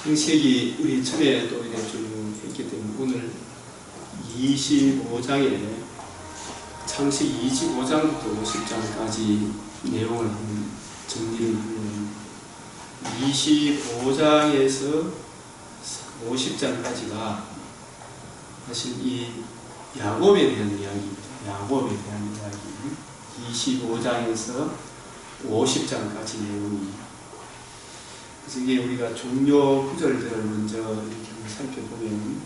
창세기 우리 전에 또 이렇게 좀 했기 때문에 오늘 25장에 창세기 25장부터 50장까지 내용을 한번 정리를 하면 25장에서 50장까지가 사실 이 야곱에 대한 이야기입니다. 야곱에 대한 이야기 25장에서 50장까지 내용입니다. 그래서 이게 우리가 종료 구절들을 먼저 이렇게 살펴보면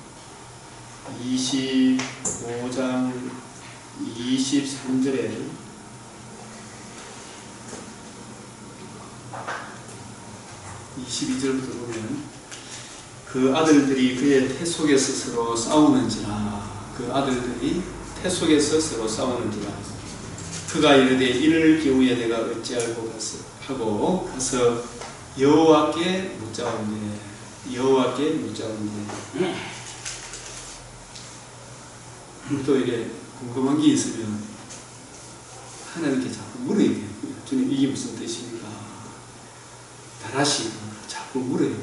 25장 23절에 22절부터 보면 그 아들들이 그의 태 속에서 서로 싸우는지라 그 아들들이 태 속에서 서로 싸우는지라 그가 이르되 이를 경우에 내가 어찌하고 하고 가서 여호와께 묻자온대 여호와께 묻자온대 또 이게 궁금한 게 있으면 하나님께 자꾸 물어야 돼요. 주님 이게 무슨 뜻입니까? 다시 자꾸 물어요.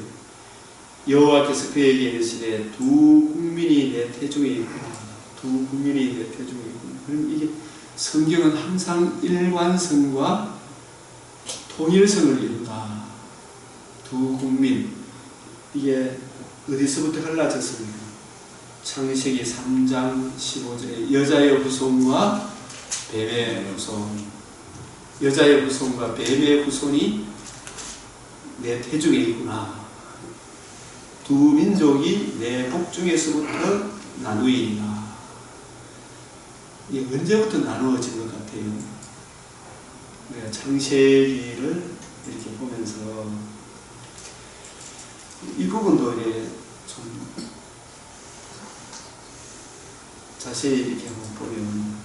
여호와께서 그에게 이르시되 두 국민이 내 태중에 있구나. 두 국민이 내 태중에 있구나. 그럼 이게 성경은 항상 일관성과 통일성을 이룬다. 두 국민 이게 어디서부터 갈라졌습니까? 창세기 3장 15절에 여자의 후손과 뱀의 후손 여자의 후손과 뱀의 후손이 내 태중에 있구나. 두 민족이 내 복중에서부터 나누이리라. 이게 언제부터 나누어진 것 같아요? 우리가 창세기를 이렇게 보면서 이 부분도 이제 좀 자세히 이렇게 한번 보면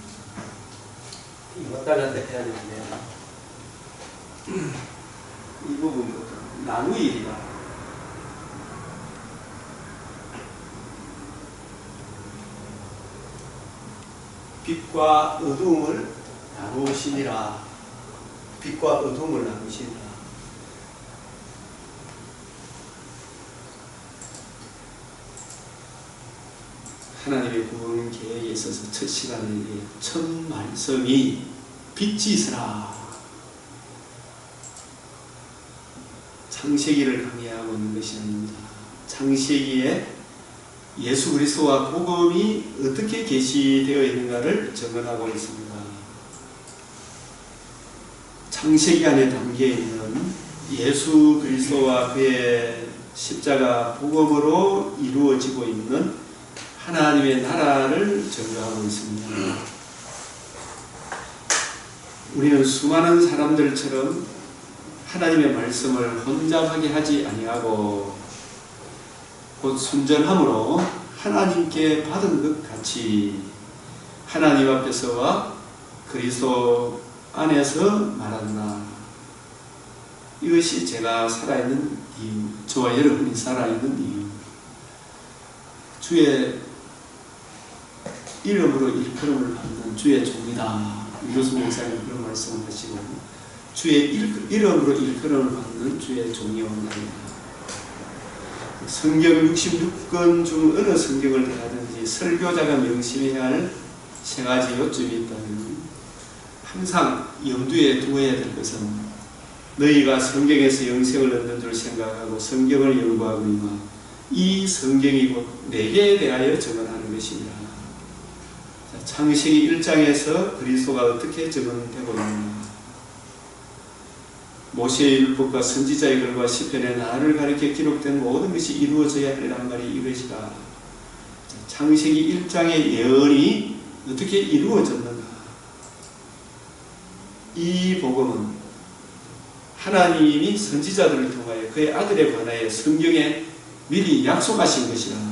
이것달한테 해야 되는데 이 부분부터 나누이리라. 빛과 어두움을 나누시니라. 빛과 어두움을 나누시니라. 하나님의 구원 계획에 있어서 첫 시간에 첫 말씀이 빛이시라. 창세기를 강의하고 있는 것이 아닙니다. 창세기에 예수 그리스도와 복음이 어떻게 계시되어 있는가를 증언하고 있습니다. 창세기 안에 담겨 있는 예수 그리스도와 그의 십자가 복음으로 이루어지고 있는 하나님의 나라를 증거하고 있습니다. 우리는 수많은 사람들처럼 하나님의 말씀을 혼잡하게 하지 아니하고 곧 순전함으로 하나님께 받은 것 같이 하나님 앞에서와 그리스도 안에서 말한다. 이것이 제가 살아있는 이유, 저와 여러분이 살아있는 이유. 주의 이름으로 일컬음을 받는 주의 종이다. 이로수 목사님 그런 말씀을 하시고 주의 이름으로 일컬음을 받는 주의 종이 온다입니다. 성경 66권 중 어느 성경을 대하든지 설교자가 명심해야 할 세 가지 요점이 있다면 항상 염두에 두어야 될 것은 너희가 성경에서 영생을 얻는 줄 생각하고 성경을 연구하거니와 이 성경이 곧 내게 대하여 증언하는 것입니다. 창세기 1장에서 그리스도가 어떻게 증언되고 있는가? 모세의 율법과 선지자의 글과 시편에 나를 가리켜 기록된 모든 것이 이루어져야 하리란 말이 이것이다. 창세기 1장의 예언이 어떻게 이루어졌는가? 이 복음은 하나님이 선지자들을 통하여 그의 아들에 관하여 성경에 미리 약속하신 것이라.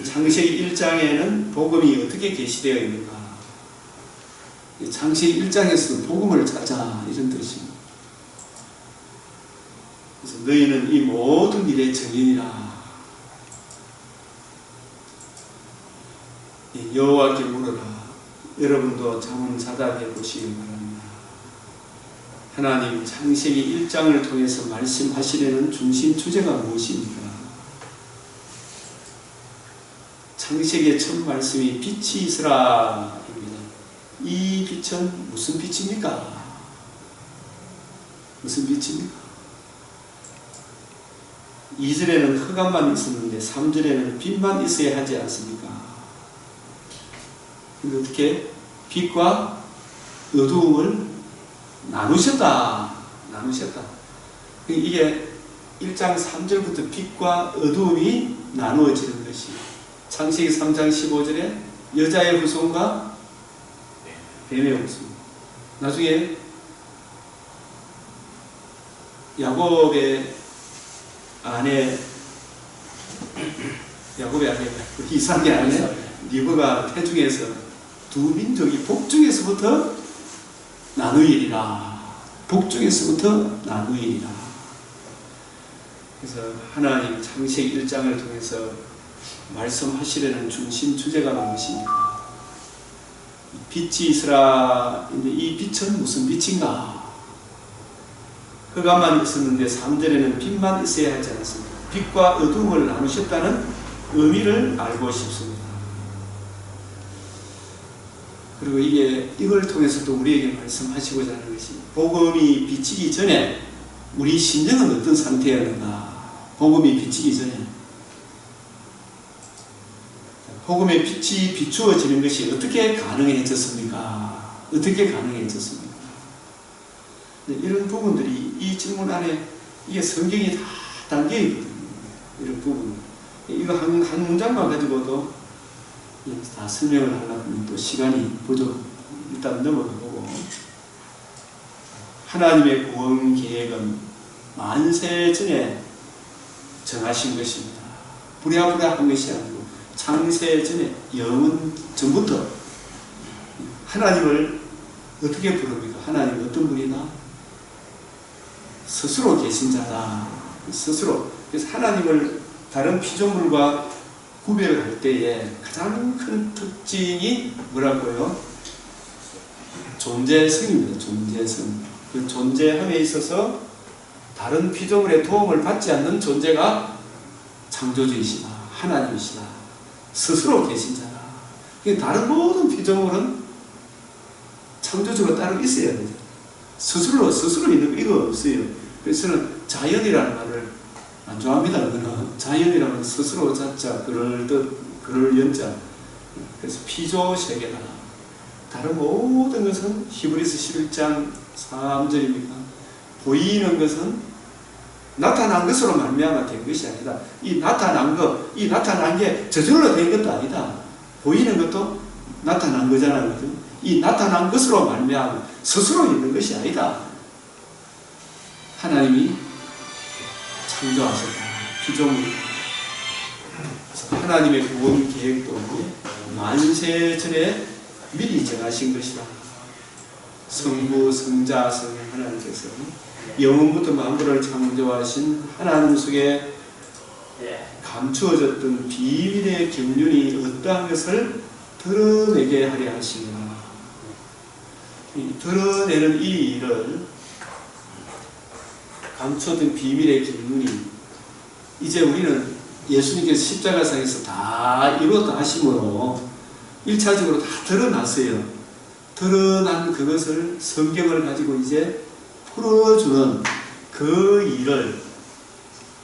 창세기 1장에는 복음이 어떻게 계시되어 있는가? 창세기 1장에서는 복음을 찾아 이런 뜻입니다. 그래서 너희는 이 모든 일의 증인이라. 여호와께 물어라. 여러분도 자문자답해 보시기 바랍니다. 하나님 창세기 1장을 통해서 말씀하시려는 중심 주제가 무엇입니까? 창세기의 첫 말씀이 빛이 있으라 입니다. 이 빛은 무슨 빛입니까? 무슨 빛입니까? 2절에는 흑암만 있었는데 3절에는 빛만 있어야 하지 않습니까? 근데 어떻게 빛과 어두움을 나누셨다. 이게 1장 3절부터 빛과 어두움이 나누어지는 것이 창세기 3장 15절에 여자의 후손과 뱀의 후손, 나중에 야곱의 아내 이삭의 아내 리브가 태중에서 두 민족이 복중에서부터 나누이리라. 그래서 하나님 창세기 1장을 통해서 말씀하시려는 중심 주제가 무엇입니까? 빛이 있으라. 이 빛은 무슨 빛인가? 흑암만 있었는데 3절에는 빛만 있어야 하지 않습니까? 빛과 어둠을 나누셨다는 의미를 알고 싶습니다. 그리고 이걸 통해서도 우리에게 말씀하시고자 하는 것이 복음이 비치기 전에 우리 심령은 어떤 상태였는가? 복음이 비치기 전에 복음의 빛이 비추어지는 것이 어떻게 가능해졌습니까? 이런 부분들이 이 질문 안에 이게 성경이 다 담겨 있거든요. 이런 부분. 이거 한 문장만 가지고도 다 설명을 하려면 또 시간이 부족. 일단 넘어가보고. 하나님의 구원 계획은 만세 전에 정하신 것입니다. 부랴부랴 한 것이 아니고 창세 전에 영원 전부터 하나님을 어떻게 부릅니까? 하나님 어떤 분이다? 스스로 계신 자다. 스스로. 그래서 하나님을 다른 피조물과 구별할 때에 가장 큰 특징이 뭐라고요? 존재성입니다. 존재성. 그 존재함에 있어서 다른 피조물의 도움을 받지 않는 존재가 창조주이시다. 하나님이시다. 스스로 계신 자다. 다른 모든 피조물은 창조주가 따로 있어야 되죠. 스스로 있는 거 이거 없어요. 그래서 저는 자연이라는 말을 안 좋아합니다. 그거는 자연이라면 스스로 자자, 그럴 연자. 그래서 피조 세계다. 다른 모든 것은 히브리서 11장 3절입니까? 보이는 것은 나타난 것으로 말미암아 된 것이 아니다. 이 나타난 게 저절로 된 것도 아니다. 보이는 것도 나타난 거잖아요. 이 나타난 것으로 말미암아 스스로 있는 것이 아니다. 하나님이 창조하셨다. 피조물. 하나님의 구원 계획도 만세 전에 미리 정하신 것이다. 성부, 성자, 성령 하나님께서 영원부터 만물을 창조하신 하나님 속에 감추어졌던 비밀의 경륜이 어떠한 것을 드러내게 하려 하시니라. 드러내는 이 일을 감추어둔 비밀의 경륜이 이제 우리는 예수님께서 십자가상에서 다 이루었다 하심으로 1차적으로 다 드러났어요. 드러난 그것을 성경을 가지고 이제 풀어주는 그 일을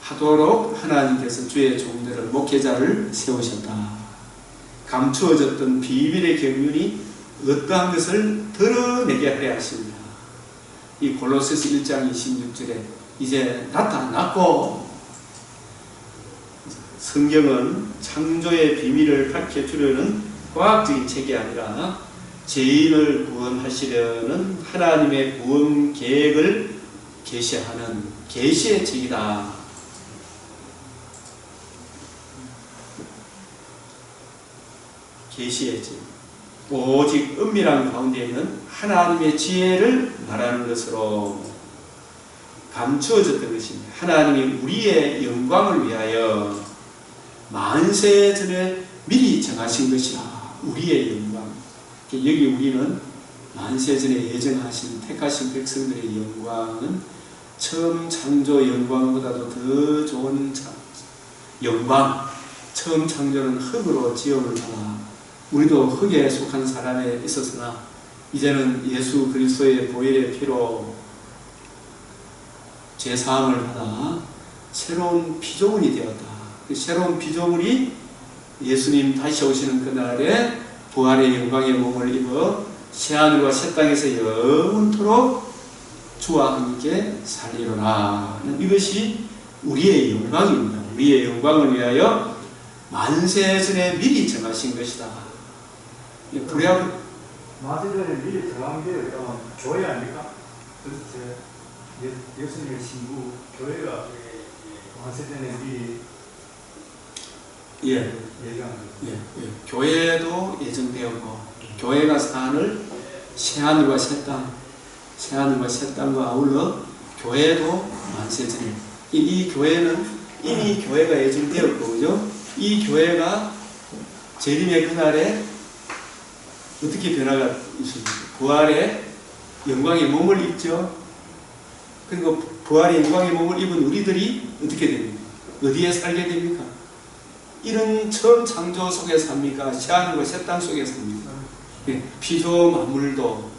하도록 하나님께서 주의 종들을 목회자를 세우셨다. 감추어졌던 비밀의 경륜이 어떠한 것을 드러내게 하려 하십니다. 이 골로새서 1장 26절에 이제 나타났고, 성경은 창조의 비밀을 밝혀주려는 과학적인 책이 아니라 죄인을 구원하시려는 하나님의 구원 계획을 계시하는 계시의 책이다. 계시의 책. 오직 은밀한 가운데에는 하나님의 지혜를 말하는 것으로 감추어졌던 것입니다. 하나님이 우리의 영광을 위하여 만세 전에 미리 정하신 것이라. 우리의 영광. 여기 우리는 만세전에 예정하신 택하신 백성들의 영광은 처음 창조 영광보다도 더 좋은 영광. 처음 창조는 흙으로 지음을 받아 우리도 흙에 속한 사람에 있었으나 이제는 예수 그리스도의 보혈의 피로 죄사함을 받아 새로운 피조물이 되었다. 그 새로운 피조물이 예수님 다시 오시는 그날에 부활의 영광의 몸을 입어 새하늘과 새 땅에서 영원토록 주와 함께 살리로라. 이것이 우리의 영광입니다. 우리의 영광을 위하여 만세전에 미리 정하신 것이다. 불의하고 만세전에 미리 정한 게 교회 아닙니까? 그래서 예수님의 신부 교회가 만세전에 미리 예정한 거죠. 교회도 예정되었고 교회가 사는 새하늘과 새 땅, 새하늘과 새 땅과 아울러 교회도 만세전에 이 교회는 이미 교회가 예정되었고 그죠? 이 교회가 재림의 그날에 어떻게 변화가 있습니까? 부활의 영광의 몸을 입죠. 그리고 부활의 영광의 몸을 입은 우리들이 어떻게 됩니까? 어디에 살게 됩니까? 이런 처음 창조 속에 삽니까? 새하늘과 새 땅 속에 삽니까? 피조 만물도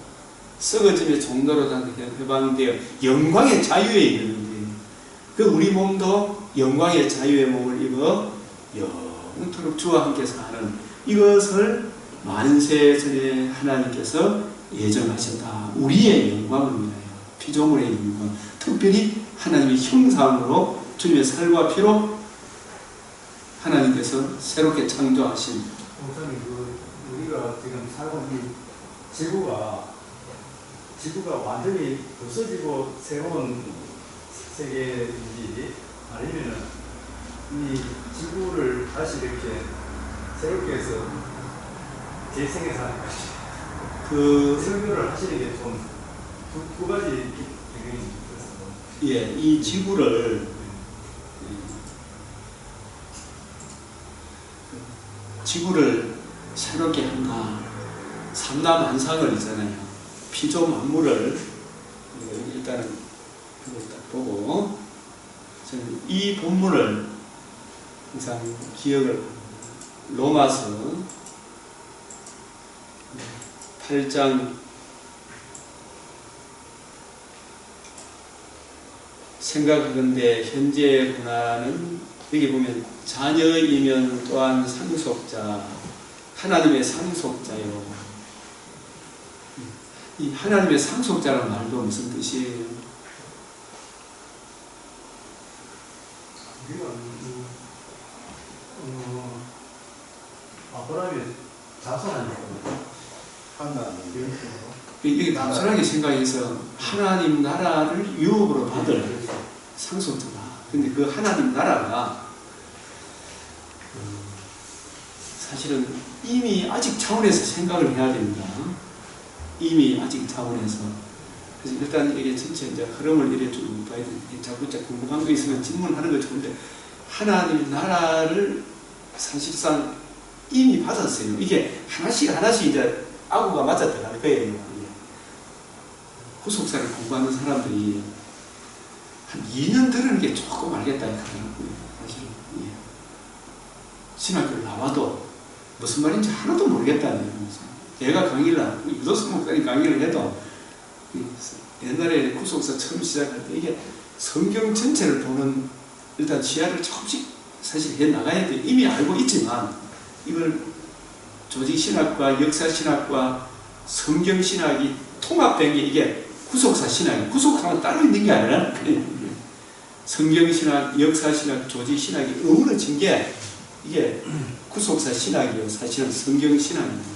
썩어짐의 종로로 다 해방되어 영광의 자유에 이르는데 그 우리 몸도 영광의 자유의 몸을 입어 영원토록 주와 함께 사는 이것을 만세전에 하나님께서 예정하셨다. 우리의 영광을 위하여 피조물의 영광, 특별히 하나님의 형상으로 주님의 살과 피로 하나님께서 새롭게 창조하신. 목사님, 우리가 지금 살고 있는 지구가 완전히 부서지고 새로운 세계인지 아니면은 이 지구를 다시 이렇게 새롭게 해서 재생해서 하는 것이 설교를 하시는 게 좀 두 가지 배경이 있어서 이 지구를 새롭게 한다. 삼라만상을 있잖아요. 피조 만물을 일단은 딱 보고 저는 이 본문을 항상 기억을 로마서 8장 생각하건대 현재의 고난은 여기 보면 자녀이면 또한 상속자, 하나님의 상속자요. 이 하나님의 상속자라는 말도 무슨 뜻이에요? 우리가 아브라함의 자손아니까 이게 단순하게 생각해서 하나님 나라를 유업으로 받을 상속자다. 근데 그 하나님 나라가 사실은 이미 아직 차원에서 생각을 해야 됩니다. 이미 아직 차원에서. 그래서 일단 이게 전체 이제 흐름을 이래 쭉 봐야 되는데 자꾸 궁금한 거 있으면 질문하는 거 좋은데 하나님 나라를 사실상 이미 받았어요. 이게 하나씩 이제 아구가 맞아 들어갈 거예요. 후속사를 공부하는 사람들이 한 2년 들은 게 조금 알겠다 하더라고요. 사실은. 신학교를 나와도 무슨 말인지 하나도 모르겠다는 거죠. 제가 강의를 하고 유도스 목사님 강의를 해도 옛날에 후속사 처음 시작할 때 이게 성경 전체를 보는 일단 지하를 조금씩 사실 해 나가야 돼. 이미 알고 있지만 이걸 조직신학과 역사신학과 성경신학이 통합된 게 이게 구속사 신학이 구속사가 따로 있는 게 아니라 성경신학, 역사신학, 조직신학이 어우러진 게 이게 구속사 신학이요. 사실은 성경신학입니다.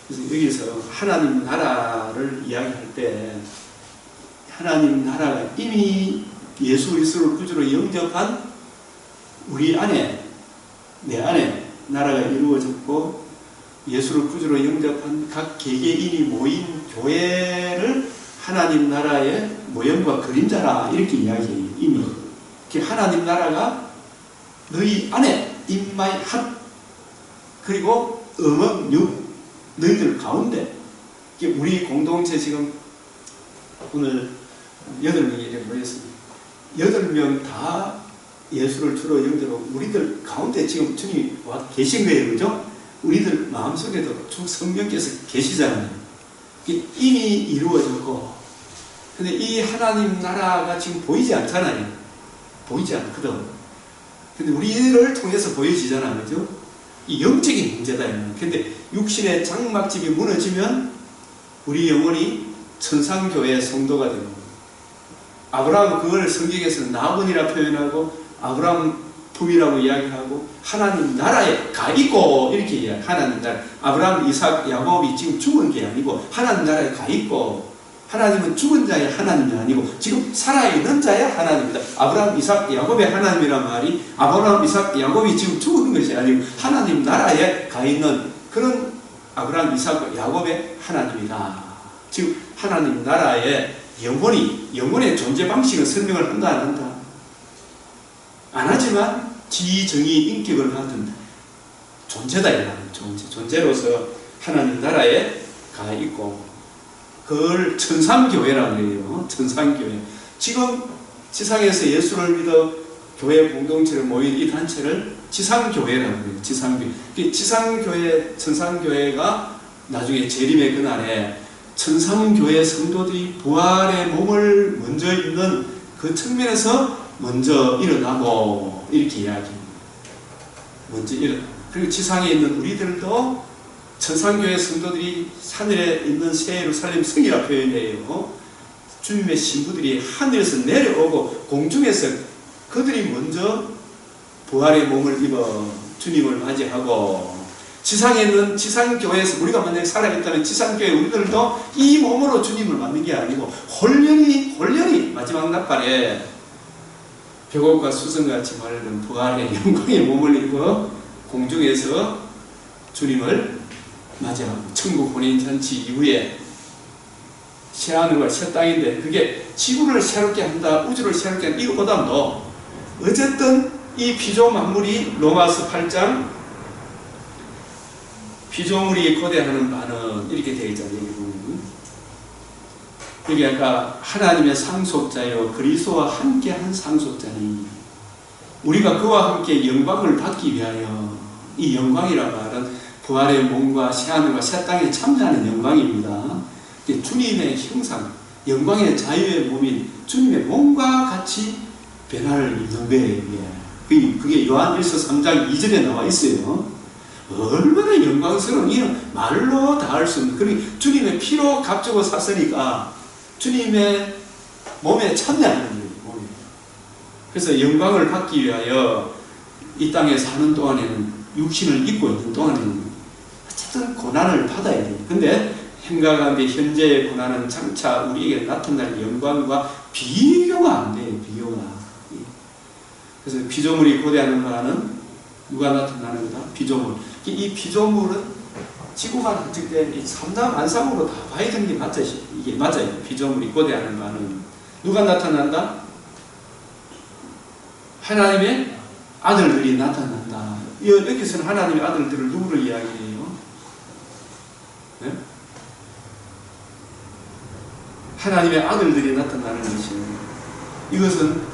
그래서 여기서 하나님 나라를 이야기할 때 하나님 나라가 이미 예수 그리스도를 구주로 영접한 우리 안에 내 안에 나라가 이루어졌고 예수를 구주로 영접한 각 개개인이 모인 교회를 하나님 나라의 모형과 그림자라 이렇게 이야기해요. 이미 하나님 나라가 너희 안에 임마이 핫 그리고 음악 육 너희들 가운데 우리 공동체 지금 오늘 8명이 이렇게 모였습니다. 8명 다 예수를 주로 영접하고 우리들 가운데 지금 주님이 와 계신 거예요. 그죠? 우리들 마음속에도 주 성령께서 계시잖아요. 이미 이루어졌고, 근데 이 하나님 나라가 지금 보이지 않잖아요. 보이지 않거든. 근데 우리를 통해서 보여지잖아요. 그죠? 이 영적인 문제다. 근데 육신의 장막집이 무너지면 우리 영혼이 천상교회의 성도가 되는 거예요. 아브라함은 그걸 성경에서 나본이라 표현하고 아브라함 품이라고 이야기하고 하나님 나라에 가 있고 이렇게 이야기해요. 하나님 나라. 아브라함, 이삭, 야곱이 지금 죽은 게 아니고 하나님 나라에 가 있고, 하나님은 죽은 자의 하나님이 아니고 지금 살아있는 자의 하나님이다. 아브라함, 이삭, 야곱의 하나님이란 말이 아브라함, 이삭, 야곱이 지금 죽은 것이 아니고 하나님 나라에 가 있는 그런 아브라함, 이삭, 야곱의 하나님이다. 지금 하나님 나라의 영혼의 존재 방식을 설명을 한다 안 한다? 안 하지만 지정의 인격을 가진 존재다 이 말이에요. 존재로서 하나님 나라에 가 있고, 그걸 천상교회라고 해요. 천상교회. 지금 지상에서 예수를 믿어 교회 공동체를 모인 이 단체를 지상교회라고 해요. 지상교회. 지상교회, 천상교회가 나중에 재림의 그날에 천상교회 성도들이 부활의 몸을 먼저 입는 그 측면에서 먼저 일어나고 이렇게 이야기합니다. 먼저 일어나. 그리고 지상에 있는 우리들도 천상교회 성도들이 하늘에 있는 새 예루살렘 성이라 표현해요. 주님의 신부들이 하늘에서 내려오고 공중에서 그들이 먼저 부활의 몸을 입어 주님을 맞이하고, 지상에 있는 지상교회에서 우리가 만약에 살아있다면 지상교회 우리들도 이 몸으로 주님을 맞는 게 아니고 홀연히 마지막 날발에 벽옥과 수성같이 맑은 부활의 영광의 몸을 입어 공중에서 주님을 맞이하고, 천국 혼인잔치 이후에 새하늘과 새 땅인데 그게 지구를 새롭게 한다, 우주를 새롭게 한다, 이거보다도 어쨌든 이 피조 만물이 로마서 8장 피조물이 고대하는 바는 이렇게 되어 있잖아요. 여기 아까 하나님의 상속자요 그리스도와 함께한 상속자니 우리가 그와 함께 영광을 받기 위하여, 이 영광이란 말은 부활의 몸과 새하늘과 새 땅에 참여하는 영광입니다. 주님의 형상, 영광의 자유의 몸인 주님의 몸과 같이 변화를 입는 거예요. 그게 요한일서 3장 2절에 나와 있어요. 얼마나 영광스러운, 이는 말로 다 할 수 없는, 그러니 주님의 피로 값주고 샀으니까 주님의 몸에 참여하는 거예요. 그래서 영광을 받기 위하여 이 땅에 사는 동안에는, 육신을 입고 있는 동안에는 어쨌든 고난을 받아야 돼요. 근데 행가가운데 현재의 고난은 장차 우리에게 나타날 영광과 비교가 안 돼요. 비교가. 그래서 피조물이 고대하는 바는 누가 나타나는 거다? 피조물. 이 피조물은 지구가 관측된 이 삼남 안상으로 다 봐야 되는 게 맞죠? 이게 맞아요. 피조물이 고대하는 바는 누가 나타난다? 하나님의 아들들이 나타난다. 여기서는 하나님의 아들들을 누구를 이야기해요? 네? 하나님의 아들들이 나타나는 것이에요. 이것은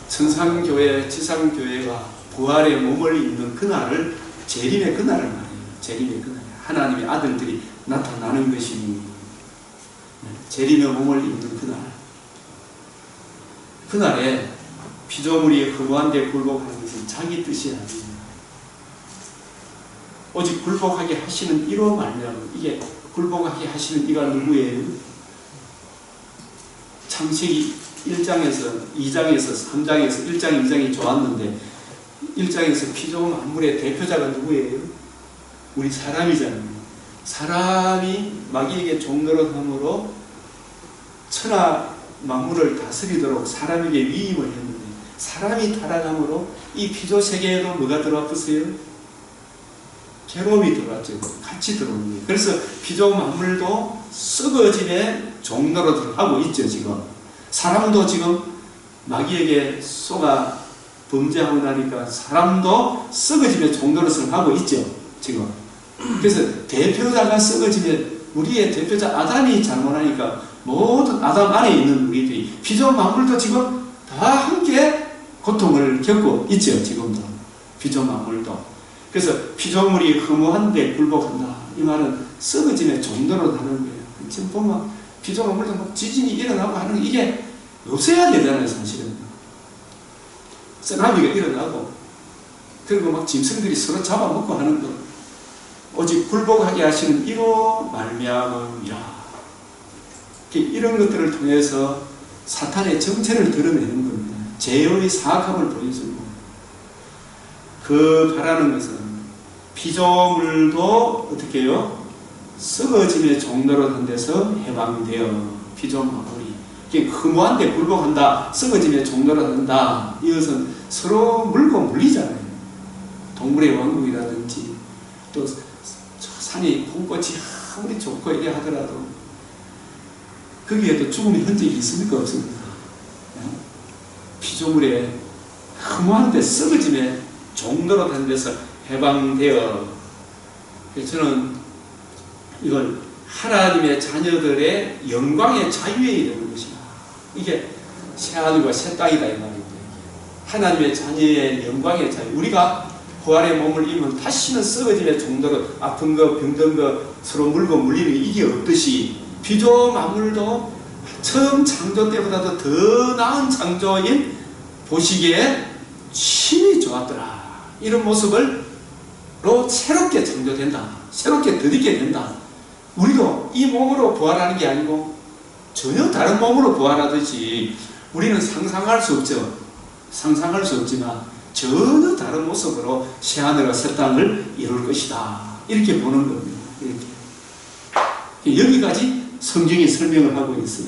천상교회, 지상교회가 부활의 몸을 입는 그날을, 재림의 그날을 말해요. 재림의 그날. 하나님의 아들들이 나타나는 것이 재림의 몸을 입는 그날. 그날에 피조물이 허무한 데 굴복하는 것은 자기 뜻이 아니에요. 오직 굴복하게 하시는 이로 말미암아. 이게 굴복하게 하시는 이가 누구예요? 창세기 1장에서 2장에서 3장에서 1장 2장이 좋았는데 1장에서 피조 만물의 대표자가 누구예요? 우리 사람이잖아요. 사람이 마귀에게 종노릇함으로 천하 만물을 다스리도록 사람에게 위임을 했는데, 사람이 타락함으로 이 피조 세계에도 뭐가 들어왔어요? 괴로움이 들어왔죠. 같이 들어오는 거예요. 그래서 피조 만물도 썩어짐의 종노릇을 하고 있죠. 지금 사람도 지금 마귀에게 속아 범죄하고 나니까 사람도 썩어짐의 종노릇을 하고 있죠. 지금. 그래서 대표자가 썩어짐의 우리의 대표자 아담이 잘못하니까 모든 아담 안에 있는 우리들이 피조물 만물도 지금 다 함께 고통을 겪고 있죠. 지금도 피조물 만물도. 그래서 피조물이 허무한데 굴복한다. 이 말은 썩어짐의 정도로 하는 거예요. 지금 보면 피조물 만물도 막 지진이 일어나고 하는 게 이게 없어야 되잖아요. 사실은 쓰나미가 일어나고 그리고 막 짐승들이 서로 잡아먹고 하는 거 오직 굴복하게 하시는 이로 말미암음이라. 이런 것들을 통해서 사탄의 정체를 드러내는 겁니다. 죄의 사악함을 보여주고 그 바라는 것은 피조물도 어떻게 해요? 썩어짐의 종로로 한 데서 해방되어 피조물이 허무한데 굴복한다. 썩어짐의 종로로 한다. 이것은 서로 물고 물리잖아요. 동물의 왕국이라든지 또 산이 봄꽃이 아무리 좋고 이래 하더라도 거기에도 죽음의 흔적이 있습니까? 없습니까? 피조물의 허무한데 썩어짐의 종로로 한 데서 해방되어. 저는 이걸 하나님의 자녀들의 영광의 자유에 이르는 것이다. 이게 새하늘과 새 땅이다 이 말입니다. 하나님의 자녀의 영광의 자유. 우리가 부활의 몸을 입으면 다시는 썩어짐의 정도로 아픈 거, 병든 거, 서로 물고 물리는 이게 없듯이 피조 만물도 처음 창조 때보다도 더 나은 창조인 보시기에 심히 좋았더라. 이런 모습으로 새롭게 창조된다. 새롭게 덧입게 된다. 우리도 이 몸으로 부활하는 게 아니고 전혀 다른 몸으로 부활하듯이 우리는 상상할 수 없죠. 상상할 수 없지만 전혀 다른 모습으로 새하늘과 새 땅을 이룰 것이다. 이렇게 보는 겁니다. 이렇게. 여기까지 성경이 설명을 하고 있어요.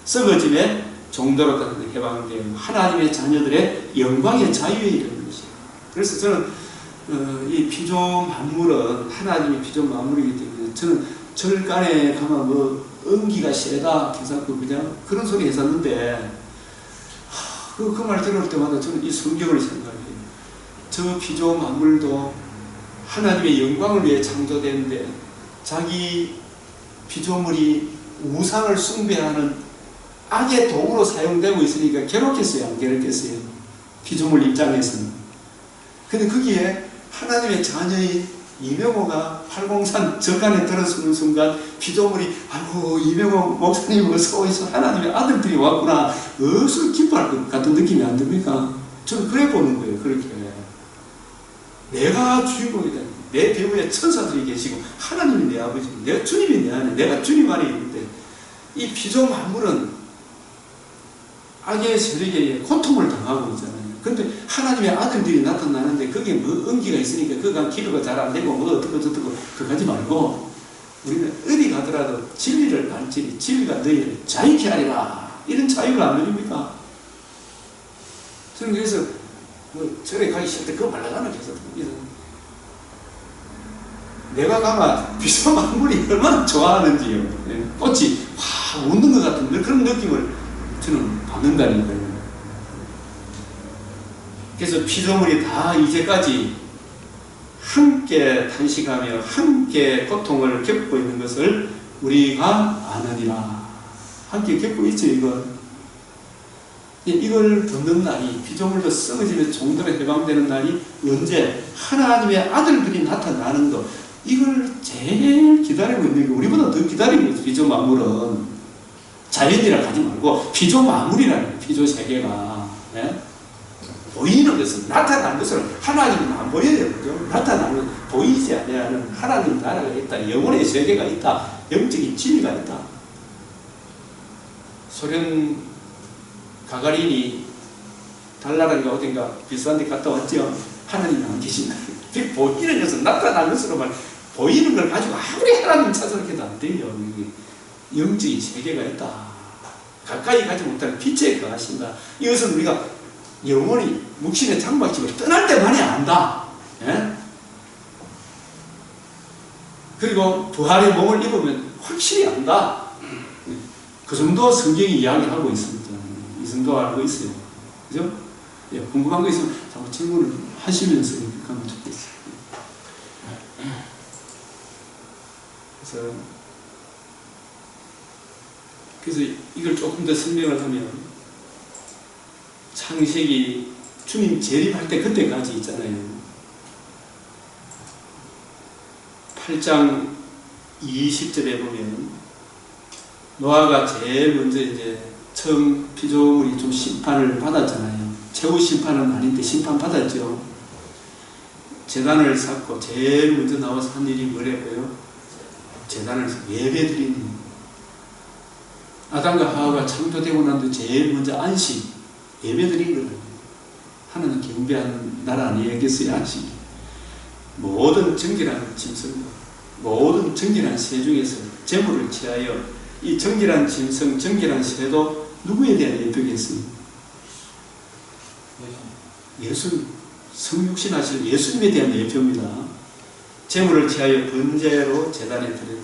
썩어짐의 정도로 해방되어 하나님의 자녀들의 영광의 자유에 이르는 것이에요. 그래서 저는 이 피조 만물은 하나님의 피조 만물이기 때문에 저는 절간에 가면 뭐 은기가 세다 그래서 그냥 그런 소리 했었는데 그 말 들을 때마다 저는 이 성경을 생각해요. 저 피조 만물도 하나님의 영광을 위해 창조되는데 자기 피조물이 우상을 숭배하는 악의 도구로 사용되고 있으니까 괴롭겠어요? 안 괴롭겠어요? 피조물 입장에서는. 근데 거기에 하나님의 자녀인 이명호가 팔공산 절간에 들어서는 순간 피조물이 아이고 이명호 목사님 어서 오이소 하나님의 아들들이 왔구나 어서 기뻐할 것 같은 느낌이 안 듭니까? 저는 그래 보는 거예요. 그렇게 내가 주인공이다. 내 배후에 천사들이 계시고 하나님이 내 아버지고 내가 주님이 내 안에 내가 주님 안에 있는데 이 피조 만물은 악의 세력에 고통을 당하고 있잖아요. 근데 하나님의 아들들이 나타나는데 거기에 뭐 은기가 있으니까 그가 기도가 잘 안 되고 뭐 어떻고 저떻고 그거 하지 말고 우리는 어디 가더라도 진리를 알지니 진리가 너희를 자유케 하리라. 이런 자유를 안 누립니까? 저는 그래서 뭐 절에 가기 싫을 때 그거 말라가는 계속 내가 가면 피조 만물이 얼마나 좋아하는지요. 꽃이 확 웃는 것 같은 그런 느낌을 저는 받는다니까요. 그래서 피조물이 다 이제까지 함께 탄식하며 함께 고통을 겪고 있는 것을 우리가 아느니라. 함께 겪고 있죠, 이건. 이걸 듣는 날이, 피조물도 썩어지며 종들에 해방되는 날이 언제? 하나님의 아들들이 나타나는 것. 이걸 제일 기다리고 있는 게 우리보다 더 기다리고 있어요, 피조 만물은. 자연이라 하지 말고 피조 만물이라는 피조 세계가. 네? 보이는 것은 나타난 것은 하나님은 안 보여요. 그죠? 나타나는 보이지 않는 하나님 나라가 있다. 영혼의 세계가 있다. 영적인 진리가 있다. 소련 가가린이 달나라인가 어딘가 비슷한 데 갔다 왔죠. 하나님이 안 계신다. 보이는 것은 나타난 것으로만 보이는 걸 가지고 아무리 하나님 찾아내도 안 돼요. 영적인 세계가 있다. 가까이 가지 못하는 빛에 거하신다. 이것은 우리가 영원히 묵신의 장막집을 떠날 때만이 안다. 예? 그리고 부활의 몸을 입으면 확실히 안다. 그 정도 성경이 이야기하고 있습니다. 이 정도 알고 있어요. 그죠? 예, 궁금한 거 있으면 자꾸 질문을 하시면서 이렇게 하면 좋겠어요. 그래서 그래서 이걸 조금 더 설명을 하면 창세기 주님 재림할 때 그때까지 있잖아요. 8장 20절에 보면 노아가 제일 먼저 이제 처음 피조물이 좀 심판을 받았잖아요. 최후 심판은 아닌데 심판 받았죠. 제단을 쌓고 제일 먼저 나와서 한 일이 뭐라고요? 제단을 예배 드리는. 아담과 하와가 창조되고 난 뒤 제일 먼저 안식 예배 드린 거예요. 하나님 경배하는 나라 아니겠어요? 안식이. 모든 정결한 짐승, 모든 정결한 새 중에서 제물을 취하여 이 정결한 짐승, 정결한 새도 누구에 대한 예표겠어요? 예수님, 성육신 하실 예수님에 대한 예표입니다. 제물을 취하여 번제로 제단에 드렸던.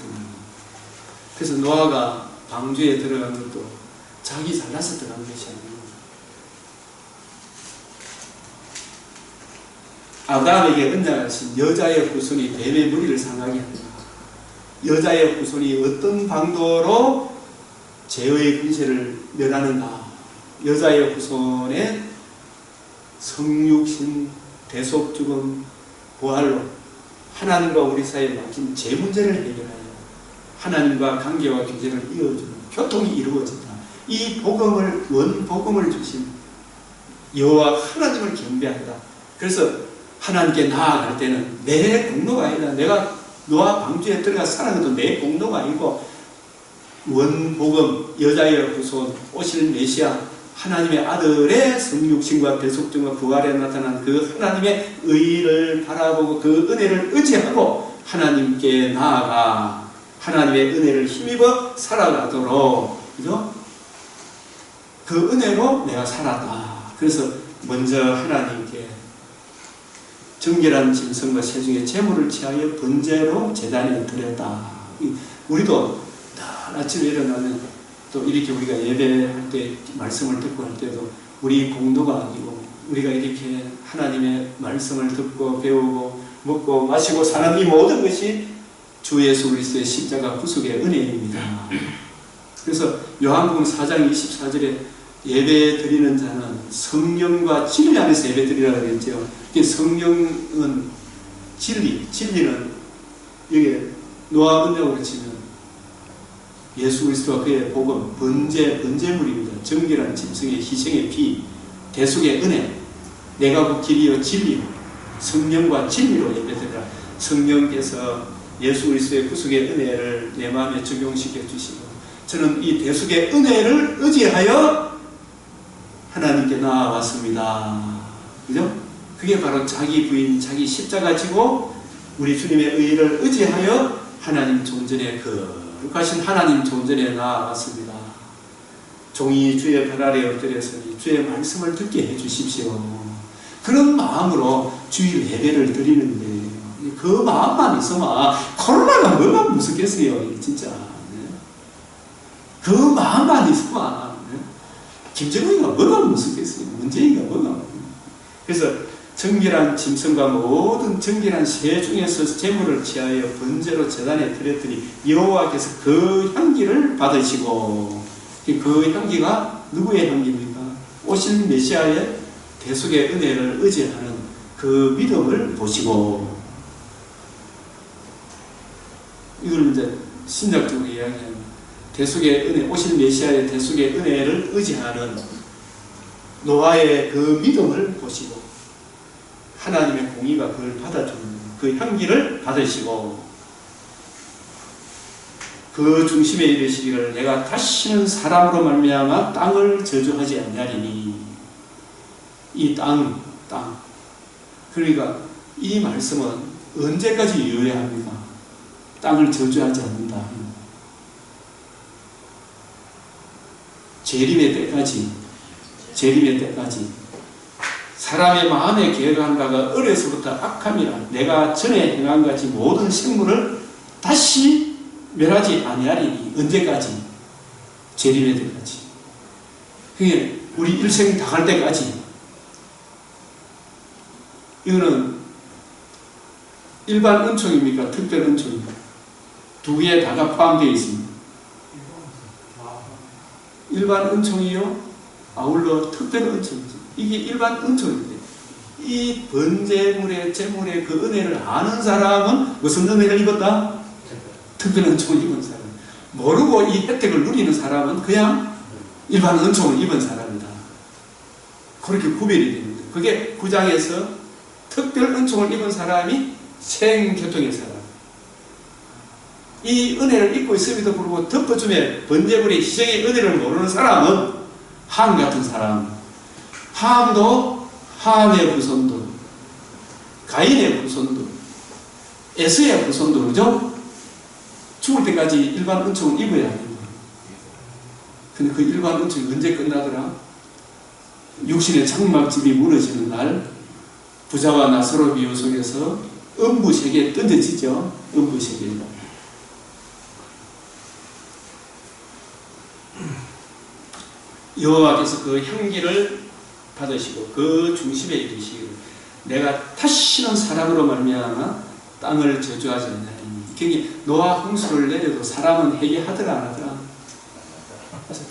그래서 노아가 방주에 들어간 것도 자기 잘나서 들어간 것이 아니에요. 아담에게 언약하신 여자의 후손이 뱀의 머리를 상하게 한다. 여자의 후손이 어떤 방도로 죄의 근세를 멸하는가. 여자의 후손의 성육신, 대속죽음, 부활로 하나님과 우리 사이에 막힌 죄 문제를 해결하여 하나님과 관계와 교제를 이어주는 교통이 이루어진다. 이 복음을, 원복음을 주신 여호와 하나님을 경배한다. 그래서 하나님께 나아갈 때는 내 공로가 아니라 내가 노아 방주에 들어가 살아가도 내 공로가 아니고 원복음, 여자의 후손, 오실 메시아, 하나님의 아들의 성육신과 대속증과 부활에 나타난 그 하나님의 의를 바라보고 그 은혜를 의지하고 하나님께 나아가 하나님의 은혜를 힘입어 살아가도록, 그죠? 그 은혜로 내가 살았다. 그래서 먼저 하나님께 정결한 짐승과 새 중에 제물을 취하여 번제로 제단에 드렸다. 우리도 날 아침에 일어나면 또 이렇게 우리가 예배할 때 말씀을 듣고 할 때도 우리 공도가 아니고 우리가 이렇게 하나님의 말씀을 듣고 배우고 먹고 마시고 사는 이 모든 것이 주 예수 그리스도의 십자가 구속의 은혜입니다. 그래서 요한복음 4장 24절에 예배 드리는 자는 성령과 진리 안에서 예배 드리라고 했죠. 성령은 진리는 여기 노아 언약으로 치면 예수 그리스도와 그의 복음, 번제물입니다. 정결한 짐승의 희생의 피, 대속의 은혜, 내가 그 길이요 진리요, 성령과 진리로 예배드리라. 성령께서 예수 그리스도의 구속의 은혜를 내 마음에 적용시켜 주시고 저는 이 대속의 은혜를 의지하여 하나님께 나아왔습니다. 그죠? 그게 바로 자기 부인, 자기 십자가 지고 우리 주님의 의를 의지하여 하나님 존전에 거룩하신 하나님 존전에 나아왔습니다. 종이 주의 발 아래 엎드렸으니 주의 말씀을 듣게 해주십시오. 그런 마음으로 주일 예배를 드리는데 그 마음만 있으면 코로나가 뭐가 무섭겠어요. 진짜. 그 마음만 있으면 김정은이가 뭐가 무섭겠어요. 문재인이가 뭐가. 그래서 정결한 짐승과 모든 정결한 새 중에서 제물을 취하여 번제로 제단에 드렸더니 여호와께서 그 향기를 받으시고, 그 향기가 누구의 향기입니까? 오실 메시아의 대속의 은혜를 의지하는 그 믿음을 보시고, 이걸 이제 신약적으로 이야기하는 대속의 은혜, 오실 메시아의 대속의 은혜를 의지하는 노아의 그 믿음을 보시고 하나님의 공의가 그걸 받아주는 그 향기를 받으시고 그 중심에 이르시기를 내가 다시는 사람으로 말미암아 땅을 저주하지 아니하리니. 이 땅 그러니까 이 말씀은 언제까지 이어야 합니까? 땅을 저주하지 않는다. 재림의 때까지 사람의 마음의 계획한 바가 어려서부터 악함이라 내가 전에 행한 같이 모든 생물을 다시 멸하지 아니하리니. 언제까지? 재림의 때까지. 그게 우리 일생 다 갈 때까지. 이거는 일반 은총입니까? 특별 은총입니까? 두 개에 다가 포함되어 있습니다. 일반 은총이요 아울러 특별 은총이죠. 이게 일반 은총인데 이 번제물의 제물의 그 은혜를 아는 사람은 무슨 은혜를 입었다? 특별 은총을 입은 사람. 모르고 이 혜택을 누리는 사람은 그냥 일반 은총을 입은 사람이다. 그렇게 구별이 됩니다. 그게 9장에서 특별 은총을 입은 사람이 생교통의 사람. 이 은혜를 입고 있음에도 불구하고 덮어줌에 번제물의 희생의 은혜를 모르는 사람은 함 같은 사람. 함도 함의 후손도, 가인의 후손도, 에스의 후손도, 그죠? 죽을 때까지 일반 은총을 입어야 합니다. 근데 그 일반 은총이 언제 끝나더라? 육신의 장막집이 무너지는 날, 부자와 나사로 비유 속에서 음부세계에 던져지죠. 음부세계에. 여호와께서 그 향기를 받으시고 그 중심에 이르시기를 내가 다시는 사람으로 말미암아 땅을 저주하지 않나니. 그게 노아 홍수를 내려도 사람은 회개하더라 안 하더라. 그래서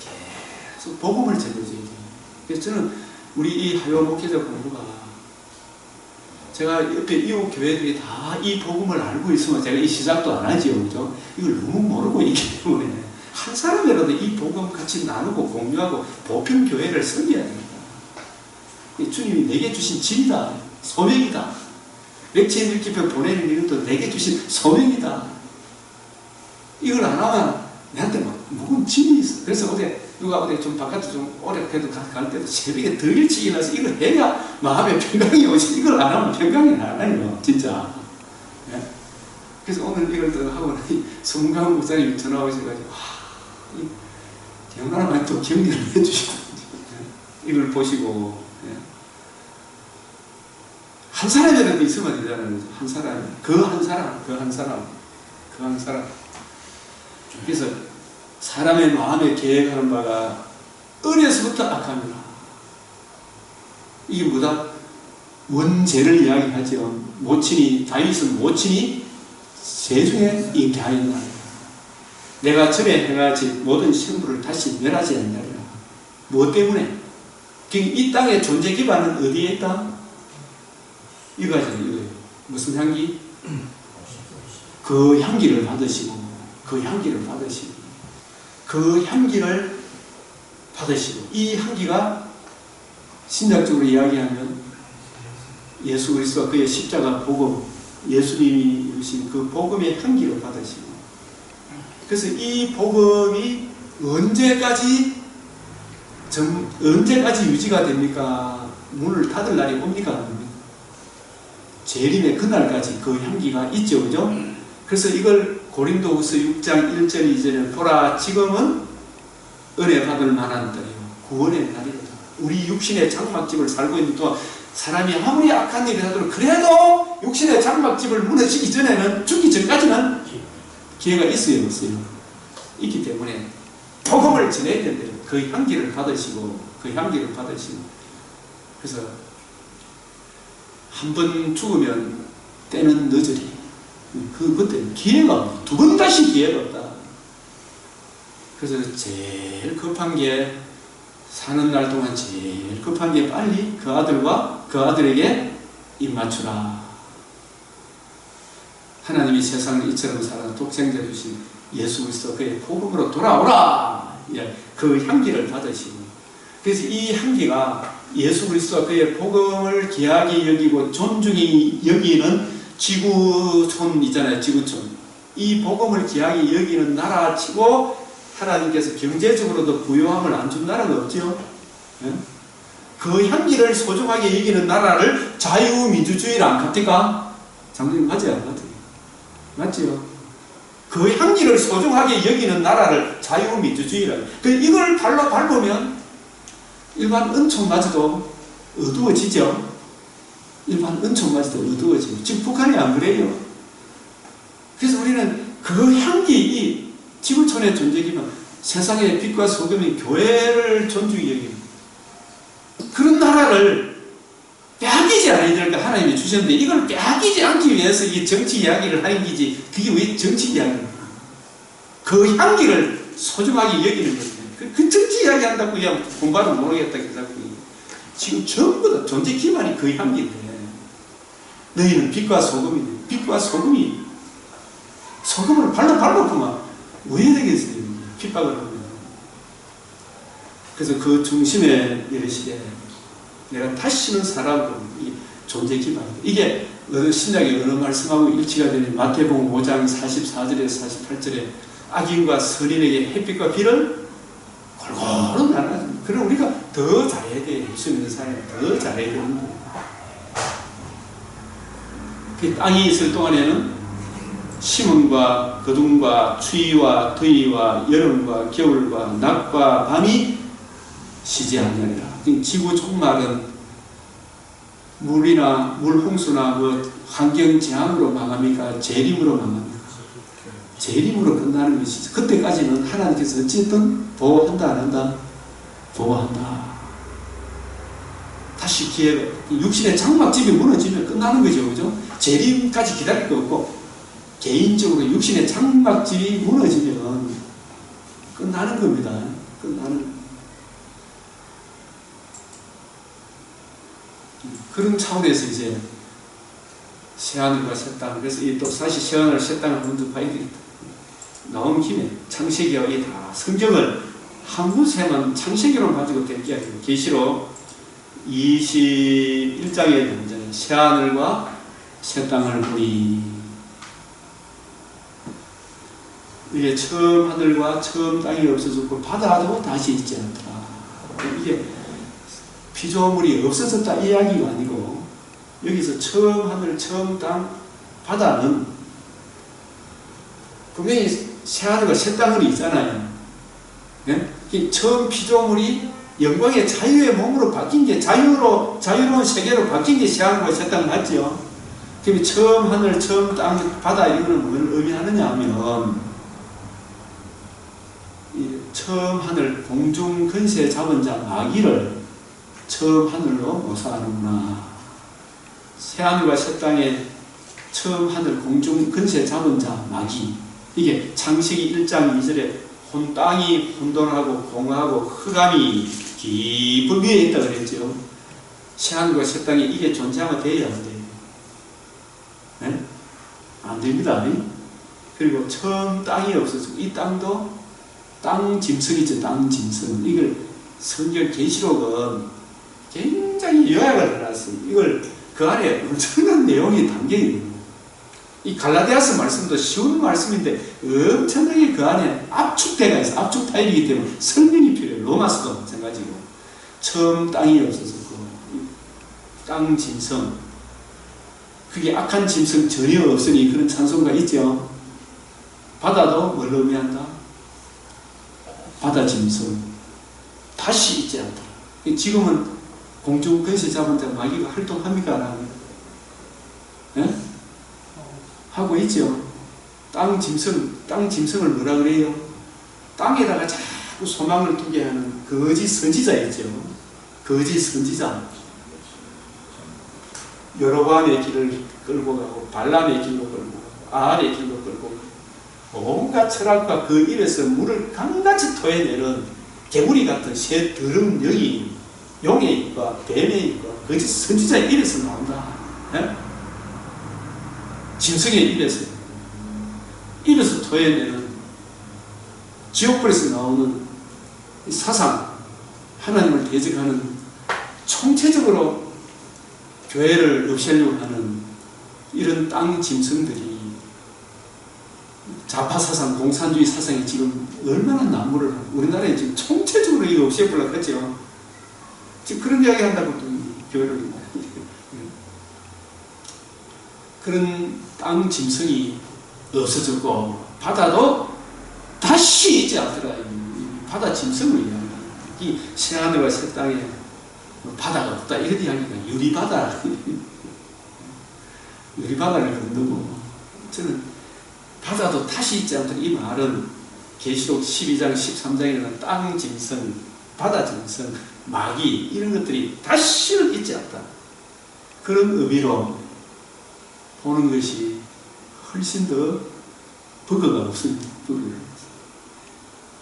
계속 복음을 전해줘야 돼요. 그래서 저는 우리 이 하요 목회자 공부가 제가 옆에 이웃 교회들이 다 이 복음을 알고 있으면 제가 이 시작도 안 하지요. 그죠? 이걸 너무 모르고 있기 때문에 한 사람이라도 이 복음 같이 나누고 공유하고 보편 교회를 섬겨야 됩니다. 주님이 내게 주신 진이다. 소명이다. 렉체인 읽기표 보내는 이것도 내게 주신 소명이다. 이걸 안 하면 내한테 막 묵은 짐이 있어. 그래서 어제 누가 어디 좀 바깥에 좀 오래 그래도 갈 때도 새벽에 더 일찍 일어나서 이걸 해야 마음에 평강이 오지. 이걸 안 하면 평강이 안 와요. 진짜. 네? 그래서 오늘 이걸 또 하고 송강 목사님이 전화 오셔가지고 얼마나 많이 또 격려를 해주시고 이걸 보시고 한 사람이라도 있으면 되잖아요. 한 사람, 그 한 사람, 그 한 사람, 그 한 사람. 그래서 사람의 마음에 계획하는 바가 어려서부터 악합니다. 이게 뭐다? 원죄를 이야기하죠. 모친이 다윗은 모친이 세중에 잉태하였나이다. 내가 전에 행하지 모든 신부를 다시 멸하지 않느니라. 무엇 때문에? 이 땅의 존재 기반은 어디에 있다? 이거잖아요. 이거예요. 무슨 향기? 그 향기를 받으시고, 그 향기를 받으시고, 그 향기를 받으시고, 이 향기가 신약적으로 이야기하면 예수 그리스도와 그의 십자가 복음, 예수님이 이루신 그 복음의 향기를 받으시고, 그래서 이 복음이 언제까지 유지가 됩니까? 문을 닫을 날이 옵니까? 재림의 그날까지 그 향기가 있죠. 그죠? 그래서 이걸 고린도후서 6장 1절 2절에 보라 지금은 은혜 받을 만한 때요 구원의 날이다. 우리 육신의 장막집을 살고 있는 동안 사람이 아무리 악한 일을 하더라도 그래도 육신의 장막집을 무너지기 전에는 죽기 전까지는 기회가 있어요 없어요? 있기 때문에 복음을 전해야 된대요. 그 향기를 받으시고 그 향기를 받으시고 그래서 한 번 죽으면 때는 늦으리. 그때 기회가 없다. 두 번 다시 기회가 없다. 그래서 제일 급한 게 사는 날 동안 제일 급한 게 빨리 그 아들과 그 아들에게 입 맞추라. 하나님이 세상을 이처럼 살아 독생자 주신 예수 그리스도 그의 복음으로 돌아오라. 그 향기를 받으시고 그래서 이 향기가 예수 그리스도와 그의 복음을 귀하게 여기고 존중히 여기는 지구촌 있잖아요. 지구촌. 이 복음을 귀하게 여기는 나라치고 하나님께서 경제적으로도 부유함을 안 준 나라가 없죠. 그 향기를 소중하게 여기는 나라를 자유민주주의라 안 갑니까? 장로님 맞아요? 안 같아요? 맞지요? 그 향기를 소중하게 여기는 나라를 자유민주주의라. 이걸 발로 밟으면 일반 은총마저도 어두워지죠. 일반 은총마저도 어두워지죠. 지금 북한이 안 그래요. 그래서 우리는 그 향기, 이 지구촌의 존재기면 세상의 빛과 소금인 교회를 존중히 여기는 그런 나라를 빼앗기지 않아야 될까 하나님이 주셨는데 이걸 빼앗기지 않기 위해서 이 정치 이야기를 하는 거지. 그게 왜 정치 이야기입니까? 그 향기를 소중하게 여기는 거예요. 그 정치 이야기 한다고 그냥 공부를 모르겠다 그래서 지금 전부 다 존재 기반이 거의 한계인데 너희는 빛과 소금이네. 빛과 소금이 소금을 발라보면 왜 되겠어요? 핍박을 하면. 그래서 그 중심에 이르시되 내가 다시는 사람으로 이 존재 기반이다. 이게 신약의 어느 말씀하고 일치가 되는 마태복음 5장 44절에서 48절에 악인과 선인에게 햇빛과 비를 골고루 나눠줍니다. 그럼 우리가 더 잘해야 돼. 예수 믿는 사람이 더 잘해야 되는데 그 땅이 있을 동안에는 심음과 거둠과 추위와 더위와 여름과 겨울과 낮과 밤이 쉬지 아니하리라. 지구 종말은 물이나 물홍수나 뭐 환경 재앙으로 망합니까? 재림으로 망합니까? 재림으로 끝나는 것이죠. 그때까지는 하나님께서 어쨌든 보호한다 안 한다? 보호한다. 다시 기회가 육신의 장막집이 무너지면 끝나는 거죠. 그죠? 재림까지 기다릴 거 없고 개인적으로 육신의 장막집이 무너지면 끝나는 겁니다. 끝나는 그런 차원에서 이제 새하늘과 새 땅, 그래서 이 또 사실 새하늘 새 땅을 먼저 봐야 되겠다. 나온 김에 창세기와 이 다 성경을 한 구세만 창세기로 가지고 대기하죠. 계시록 21장에 보면 새하늘과 새 땅을 보니 이게 처음 하늘과 처음 땅이 없어졌고 바다도 다시 있지 않더라. 이게 피조물이 없어졌다 이 이야기가 아니고 여기서 처음 하늘, 처음 땅, 바다는 분명히 새하늘과 새 땅이 있잖아요. 네? 처음 피조물이 영광의 자유의 몸으로 바뀐 게 자유로운 세계로 바뀐 게 새하늘과 새 땅 맞죠? 그럼 처음 하늘, 처음 땅, 바다 이거는 뭘 의미하느냐 하면 처음 하늘 공중 근세 잡은 자 마귀를 처음 하늘로 묘사하는구나. 새하늘과 새 땅에 처음 하늘 공중 근세 잡은 자 마귀. 이게 창세기 1장 2절에 혼 땅이 혼돈하고 공하고 흑암이 깊은 위에 있다 그랬죠. 새하늘과 새 땅에 이게 존재하면 돼야 안 돼요? 네? 안 됩니다. 그리고 처음 땅이 없어지고 이 땅도 땅 짐승이죠. 땅 짐승. 이걸 성경 계시록은 굉장히 요약을 해놨어요. 이걸 그 안에 엄청난 내용이 담겨 있는 거예요. 이 갈라디아서 말씀도 쉬운 말씀인데 엄청나게 그 안에 압축대가 있어요. 압축 타입이기 때문에 설명이 필요해요. 로마서도 마찬가지고 처음 땅이 없어졌고 땅 짐승 그게 악한 짐승 전혀 없으니 그런 찬송가 있죠. 바다도 뭘 의미한다? 바다 짐승 다시 있지 않다. 지금은 공중 근세 잡은 자 마귀가 활동합니까? 안 합니까? 네? 하고 있죠. 땅 짐승을 뭐라 그래요? 땅에다가 자꾸 소망을 두게 하는 거짓 선지자 있죠. 거짓 선지자. 여로보암의 길을 끌고 가고 발람의 길로 끌고 가고 아알의 길로 끌고 가고 온갖 철학과 그 입에서 물을 강같이 토해내는 개구리 같은 새 더러운 영이 용의 입과 뱀의 입과 거짓 선지자의 입에서 나온다. 네? 짐승의 입에서 토해내는 지옥불에서 나오는 사상, 하나님을 대적하는 총체적으로 교회를 없애려고 하는 이런 땅 짐승들이 좌파 사상, 공산주의 사상이 지금 얼마나 난무를 하고 우리나라에 지금 총체적으로 이거 없애보려고 했죠. 지금 그런 이야기 한다고 또 교회를 그런 땅 짐승이 없어졌고 바다도 다시 있지 않더라. 바다 짐승을 이야기합니다. 이 새하늘과 새 땅에 바다가 없다 이런 이야기가 유리바다 유리바다를 건너고 저는 바다도 다시 있지 않다. 이 말은 계시록 12장 13장에는 땅 짐승, 바다 짐승, 마귀 이런 것들이 다시는 있지 않다. 그런 의미로 보는 것이 훨씬 더 버거가 없습니다. 버거가.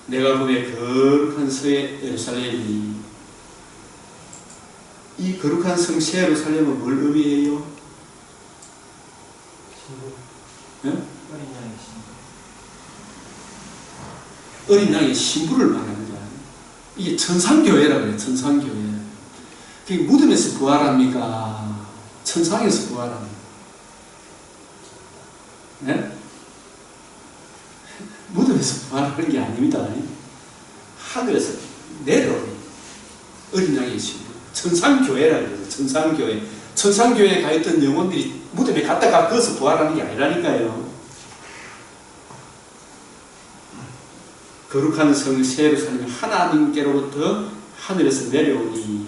내가 보기에 거룩한 새 예루살렘이, 이 거룩한 성 새 예루살렘은 뭘 의미해요? 네? 어린 양의 신부를 말하는 거야. 이게 천상교회라고 그래요. 천상교회. 그게 무덤에서 부활합니까? 천상에서 부활합니까? 네? 무덤에서 부활하는 게 아닙니다. 하늘에서 내려오는 어린 양의 신부. 천상교회라고 그래요. 천상교회. 천상교회에 가 있던 영혼들이 무덤에 갔다가 거기서 부활하는 게 아니라니까요. 거룩한 성 새 예루살렘이 하나님께로부터 하늘에서 내려오니,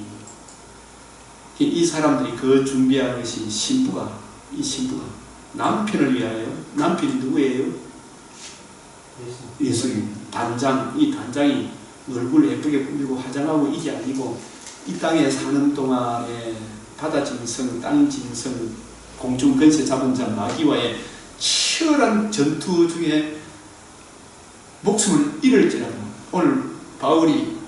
이 사람들이 그 준비한 것이 신부가, 이 신부가 남편을 위하여, 남편이 누구예요? 예수님. 단장, 이 단장이 얼굴 예쁘게 꾸미고 화장하고 이게 아니고, 이 땅에 사는 동안에 바다 짐승, 땅 짐승, 공중 근세 잡은 자 마귀와의 치열한 전투 중에 목숨을 잃을지라도, 오늘 바울이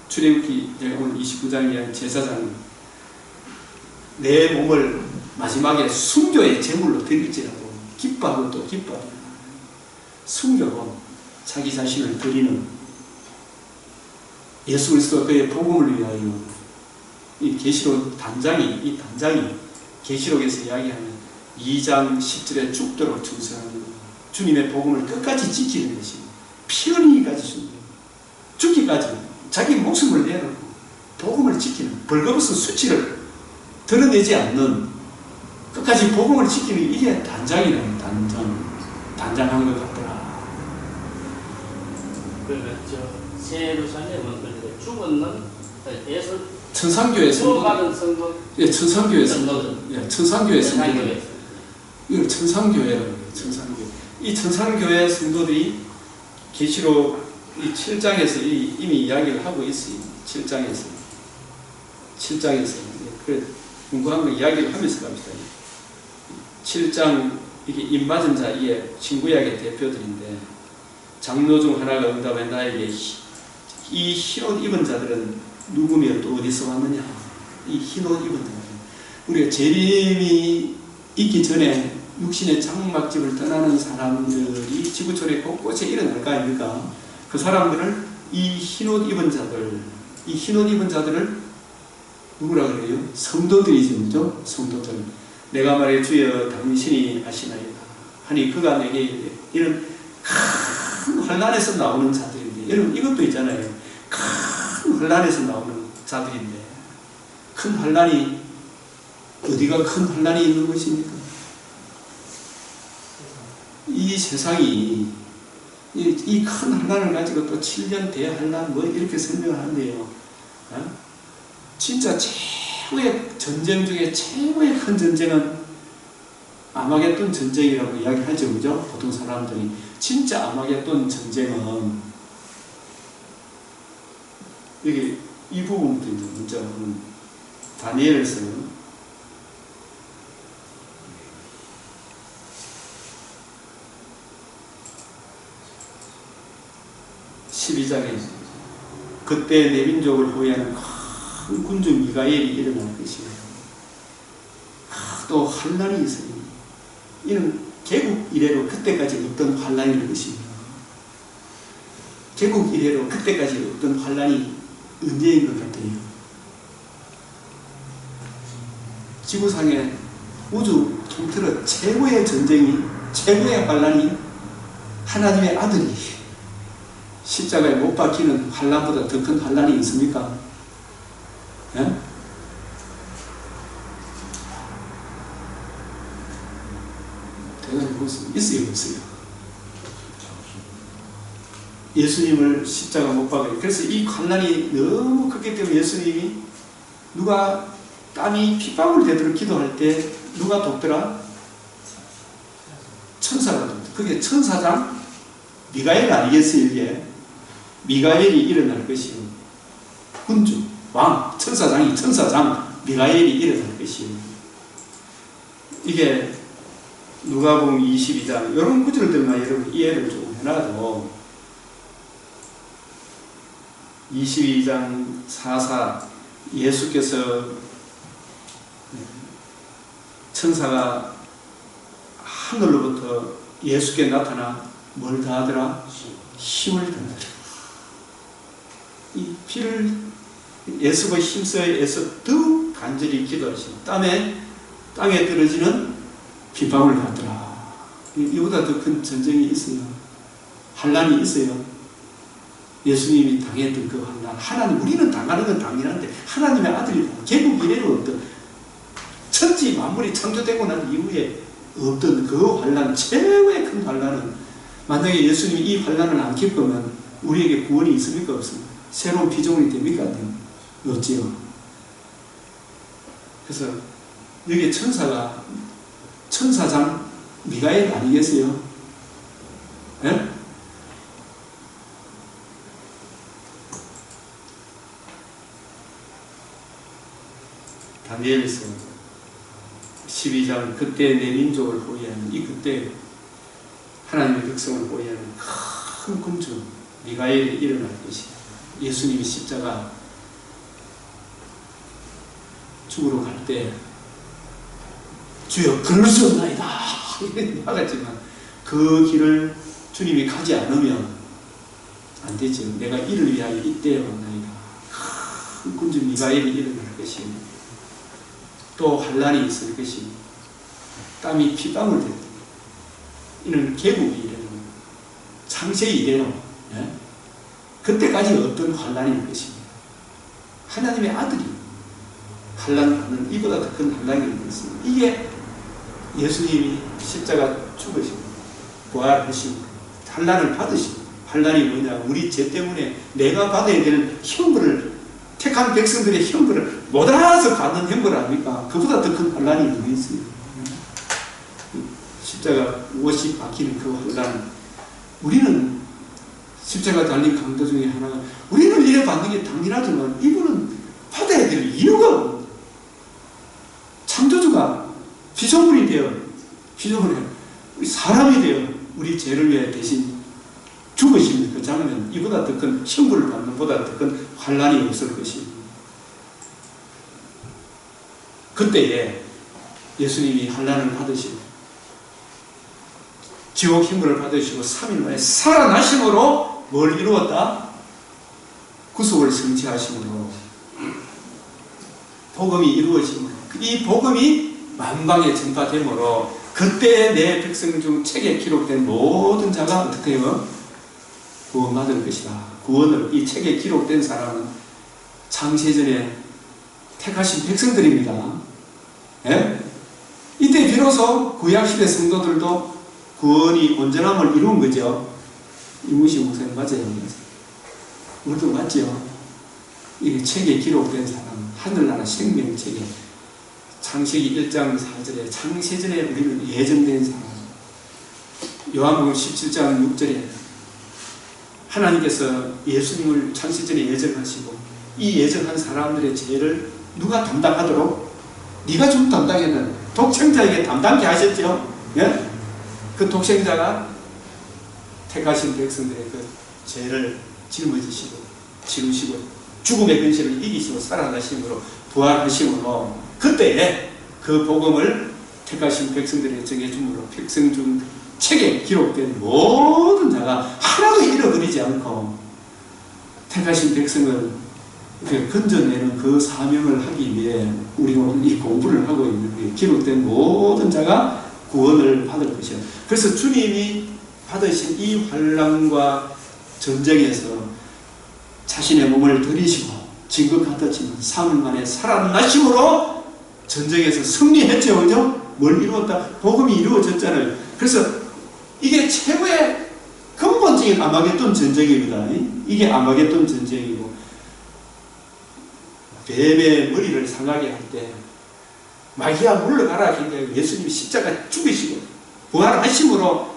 출애굽기 오늘 29장에 이야기한 제사장, 내 몸을 마지막에 순교의 제물로 드릴지라도 기뻐하고 또 기뻐합니다. 순교로 자기 자신을 드리는 예수 그리스도 그의 복음을 위하여, 이 계시록 단장이, 이 단장이 계시록에서 이야기하는 2장 10절에 죽도록 충성하는 것, 주님의 복음을 끝까지 지키는 것입니다. 피 흘리기까지 줍니다. 죽기까지 자기 목숨을 내놓고 복음을 지키는, 벌거벗은 수치를 드러내지 않는, 끝까지 복음을 지키는, 이게 단장이라는, 단장한 것 같더라. 그렇죠. 새 예루살렘은 죽었는 예수 천상교회 구원받은 성도, 예, 천상교회 성도들, 예, 천상교회 성도들, 천상교회. 이걸 천상교회라고 해요. 천상교회. 이 천상교회 성도들이 계시록 이 7장에서 이미 이야기를 하고 있어요. 7장에서. 그래, 궁금한 거 이야기를 하면서 갑시다. 7장, 이게 입맞은 자, 이게 신구약의 대표들인데, 장로 중 하나가 응답해 나에게 이 흰옷 입은 자들은 누구며 또 어디서 왔느냐? 이 흰옷 입은 자들. 우리가 재림이 있기 전에 육신의 장막집을 떠나는 사람들이 지구촌에 곳곳에 일어날 거 아닙니까? 그 사람들을, 이 흰옷 입은 자들, 이 흰옷 입은 자들을 누구라 그래요? 성도들이죠, 그죠? 성도들. 내가 말해 주여 당신이 아시나이다 하니 그가 내게 이런 큰 환난에서 나오는 자들인데, 여러분 이것도 있잖아요. 큰 환난에서 나오는 자들인데, 큰 환난이 어디가 큰 환난이 있는 것입니까? 이 세상이 이 큰 환난을 가지고 또 7년 대환난 뭐 이렇게 설명을 한대요. 진짜 최고의 전쟁 중에 최고의 큰 전쟁은 아마겟돈 전쟁이라고 이야기하죠, 그죠? 보통 사람들이. 진짜 아마겟돈 전쟁은 여기 이 부분부터 이제 문자가 다니엘에서 12장에 그때 내 민족을 호위하는 큰 군주 미가엘이 일어날 것이며, 또 환난이 있으니 이는 개국 이래로 그때까지 없던 환난일 것입니다. 개국 이래로 그때까지 없던 환난이 언제인 것 같아요? 지구상의 우주 통틀어 최고의 전쟁이, 최고의 환난이 하나님의 아들이 십자가에 못 박히는 환난보다 더 큰 환난이 있습니까? 예? 대단히 그렇습니다. 있어요, 없어요? 예수님을 십자가 못 박아요. 그래서 이 환난이 너무 크기 때문에 예수님이, 누가 땀이 핏방울 되도록 기도할 때 누가 돕더라? 천사가 돕더라. 그게 천사장 미가엘 아니겠어요? 이게 미가엘이 일어날 것이요, 군주, 왕, 천사장이 천사장 미가엘이 일어날 것이요. 이게 누가복음 22장 이런 구절들만 여러분 이해를 좀 해놔도 22장 44 예수께서 천사가 하늘로부터 예수께 나타나 뭘 다하더라? 힘을 더하더라. 이 피를 예수가 힘써 애써 더욱 간절히 기도하시고 땅에 떨어지는 빗방울 같더라. 이보다 더 큰 전쟁이 있어요. 환난이 있어요. 예수님이 당했던 그 환난, 하나님, 우리는 당하는 건 당연한데 하나님의 아들이 개국 이래로 어떤 천지 만물이 창조되고 난 이후에 없던 그 환난, 최고의 큰 환난은, 만약에 예수님이 이 환난을 안 겪으면 우리에게 구원이 있습니까? 없습니까? 새로운 피조물이 됩니까? 안 돼요? 없지요. 그래서 여기 천사가 천사장 미가엘 아니겠어요? 예? 다니엘서 12장 그때 내 민족을 보위하는, 이 그때 하나님의 백성을 보위하는 큰 군주 미가엘이 일어날 것이다. 예수님이 십자가 죽으러 갈 때 주여 그럴 수 없나이다 이렇게 나갔지만 그 길을 주님이 가지 않으면 안 되죠. 내가 이를 위하여 이때에 왔나이다. 큰 군주 미가엘이 일어날 것입니다. 또 환난이 있을 것입니다. 땀이 피방울 됐다. 이는 개국이 이래요. 창세기 이래요. 예? 그때까지 어떤 환난일 것입니다. 하나님의 아들이 환난하는 이보다 더 큰 환난이 있습니다. 이게 예수님이 십자가 죽으시고 부활하시고 환난을 받으시고, 환난이 뭐냐, 우리 죄 때문에 내가 받아야 되는 형벌을, 택한 백성들의 형벌을 못 알아서 받는 형벌 아닙니까? 그보다 더 큰 환난이 누구 있어요? 십자가 옷이 박히는 그 환난, 우리는 십자가 달린 강도 중에 하나가, 우리는 이래 받는 게 당연하지만 이분은 받아야 될 이유가 없는, 창조주가 피조물이 되어, 우리 사람이 되어 우리 죄를 위해 대신 죽으시는 그 장면, 이보다 더 큰 형벌을 받는 보다 더 큰 환난이 없을 것입니다. 그때에 예수님이 환난을 받으시고 지옥 형벌을 받으시고 3일 만에 살아나심으로 뭘 이루었다? 구속을 성취하심으로 복음이 이루어짐으로, 이 복음이 만방에 전파됨으로 그때 내 백성 중 책에 기록된 모든 자가 어떻게 해요? 구원받을 것이다. 구원을, 이 책에 기록된 사람은 창세전에 택하신 백성들입니다. 예? 이때 비로소 구약시대 성도들도 구원이 온전함을 이룬 거죠. 이무식 목사님 맞아요? 우리도 맞죠? 이 책에 기록된 사람, 하늘나라 생명책에 창세기 1장 4절에 창세전에 우리는 예정된 사람, 요한복음 17장 6절에 하나님께서 예수님을 창세전에 예정하시고 이 예정한 사람들의 죄를 누가 담당하도록? 네가 좀 담당했는 독생자에게 담당케 하셨죠. 예? 그 독생자가 택하신 백성들의 그 죄를 짊어지시고 지루시고 죽음의 근시를 이기시고 살아나심으로 부활하심으로 그때에 그 복음을 택하신 백성들에게 정해줌으로 백성 중 책에 기록된 모든 자가 하나도 잃어버리지 않고 택하신 백성을 건져내는 그 사명을 하기 위해 우리가 오늘 이 공부를 하고 있는 게, 기록된 모든 자가 구원을 받을 것이요. 그래서 주님이 받으신 이 환난과 전쟁에서 자신의 몸을 들이시고 진것 같았지만 3일 만에 살아나심으로 전쟁에서 승리했죠. 그죠? 뭘 이루었다? 복음이 이루어졌잖아요. 그래서 이게 최고의 근본적인 아마겟돈 전쟁입니다. 이게 아마겟돈 전쟁이고, 뱀의 머리를 상하게 할 때 마귀야 물러가라 굉장히 예수님이 십자가 죽이시고 부활하심으로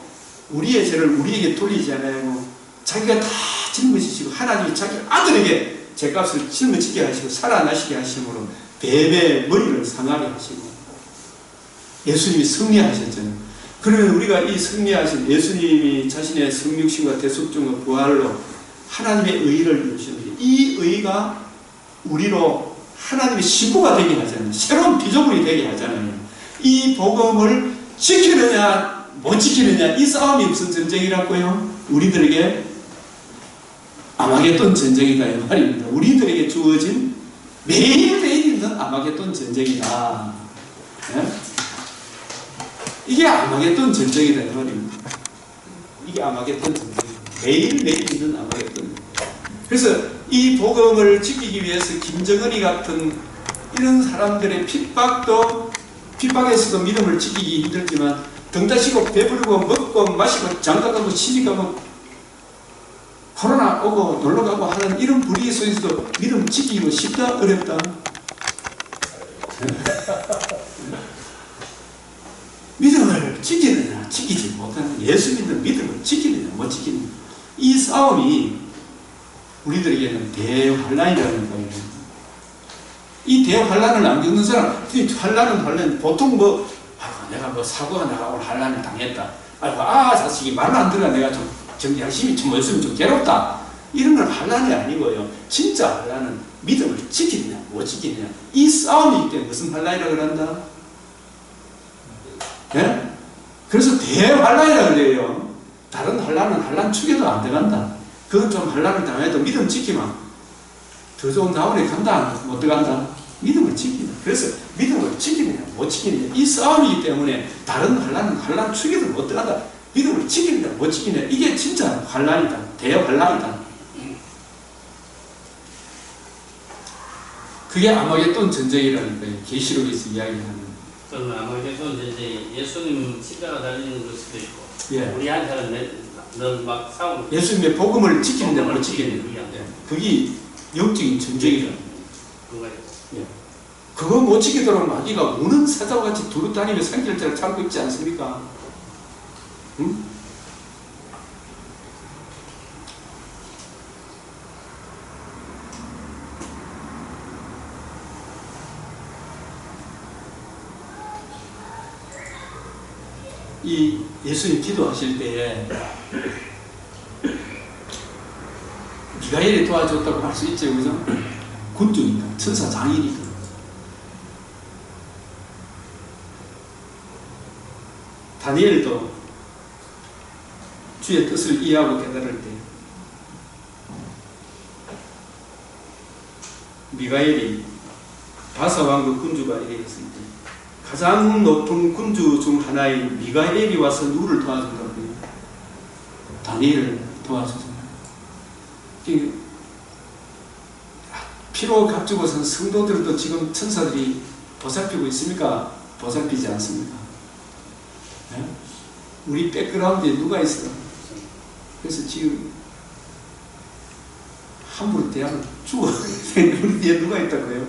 우리의 죄를 우리에게 돌리지 않아요. 자기가 다 짊어지시고 하나님이 자기 아들에게 죄값을 짊어지게 하시고 살아나시게 하심으로 뱀의 머리를 상하게 하시고 예수님이 승리하셨잖아요. 그러면 우리가 이 승리하신 예수님이 자신의 성육신과 대속증과 부활로 하나님의 의의를 이루셨는데 이 의가 우리로 하나님의 신부가 되게 하잖아요. 새로운 피조물이 되게 하잖아요. 이 복음을 지키느냐 못 지키느냐 이 싸움이 무슨 전쟁이라고요? 우리들에게 아마겟돈 전쟁이다 이 말입니다. 우리들에게 주어진 매일매일 있는 아마겟돈 전쟁이다. 네? 이게 아마겟돈 전쟁이다 이 말입니다. 이게 아마겟돈 전쟁입니다. 매일매일 있는 아마겟돈. 그래서 이 복음을 지키기 위해서 김정은이 같은 이런 사람들의 핍박에서도 믿음을 지키기 힘들지만 등 다시고 배부르고 먹고 마시고 장가가고 시집가고 코로나 오고 놀러가고 하는 이런 불의의 속에서도 믿음 지키기가 쉽다 어렵다? 믿음을 지키느냐 지키지 못하는 예수 믿는 믿음을 지키느냐 못 지키느냐 이 싸움이 우리들에게는 대환란이라는 거예요. 이 대환란을 안 겪는 사람, 환란 보통 내가 사고가 나가고 환란을 당했다. 자식이 말 안 들어 내가 좀 열심히 좀 했으면 좀 괴롭다. 이런 건 환란이 아니고요. 진짜 환란은 믿음을 지키느냐 못 지키느냐 이 싸움이기 때문에 무슨 환란이라고 그런다? 네? 그래서 대환란이라고 그래요. 다른 환란은 환란 축에도 안 들어간다. 그건 좀 환란을 당해도 믿음 지키면 더 좋은 자원에 간다 못 들어간다? 믿음을 지킨다. 그래서 믿음을 지키느냐 못 지키느냐 이 싸움이기 때문에 다른 환란은 환란 축에도 못 들어간다. 믿음을 지키느냐 못 지키느냐 이게 진짜 환란이다. 대환란이다. 그게 아마겟돈 전쟁이라는 거예요. 계시록에서 이야기하는. 저는 아마겟돈 전쟁이 예수님 십자가 달리는 걸 수도 있고 예. 우리한테는 늘 막 싸우는 예수님의 복음을 지키느냐 못 지키느냐 그게 영적인 전쟁이라는 거예요. 예. 그거 못 지키도록 마귀가 우는 사자와 같이 두루다니며 산길자를 잡고 있지 않습니까? 응? 이 예수님 기도하실 때에 미가엘이 도와줬다고 할 수 있죠, 그죠? 군주니까, 천사 장이니까. 다니엘도 주의 뜻을 이해하고 깨달을 때 미가엘이 바사왕국 군주가 이랬을 때 가장 높은 군주 중 하나인 미가엘이 와서 누구를 도와준다고요? 다니엘을 도와주잖아요. 피로 값주고 산 성도들도 지금 천사들이 보살피고 있습니까? 보살피지 않습니까? 네? 우리 백그라운드에 누가 있어? 그래서 지금 함부로 대하면 죽어. 우리 뒤에 누가 있다고요?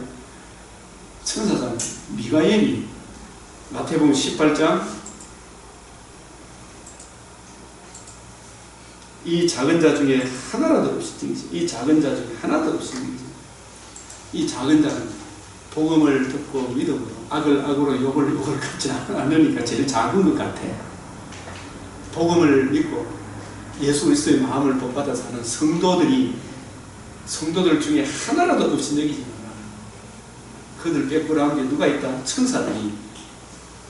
천사장 미가엘이 마태복음 18장 이 작은 자 중에 하나라도 없이 등지 이 작은 자 중에 하나도 없이 등지 이 작은 자는 복음을 듣고 믿음으로 악을 악으로 욕을 욕을 갚지 않으니까 제일 작은 것 같아. 복음을 믿고 예수 그리스도의 마음을 본받아 사는 성도들 중에 하나라도 없이 여기지 마라. 그들 백그라운드에 누가 있다? 천사들이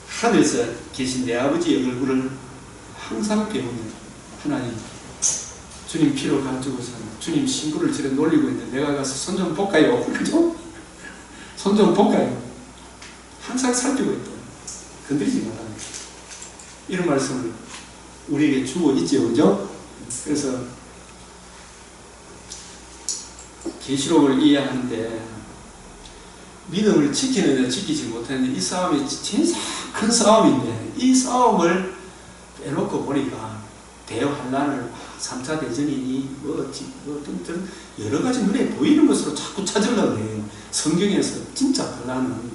하늘에서 계신 내 아버지의 얼굴을 항상 배우는 하나님, 주님 피로 가지고 사는 주님 신부를 저래 놀리고 있는데 내가 가서 손 좀 볼까요? 그죠? 손 좀 볼까요? 항상 살피고 있다. 건드리지 마라. 이런 말씀을 우리에게 주고 있죠, 그죠? 그래서 계시록을 이해하는데 믿음을 지키느냐 지키지 못하느냐 이 싸움이 진짜 큰 싸움인데 이 싸움을 빼놓고 보니까 대환란을 3차 대전이니 어떤 여러 가지 눈에 보이는 것으로 자꾸 찾으려고 해요. 성경에서 진짜 환란은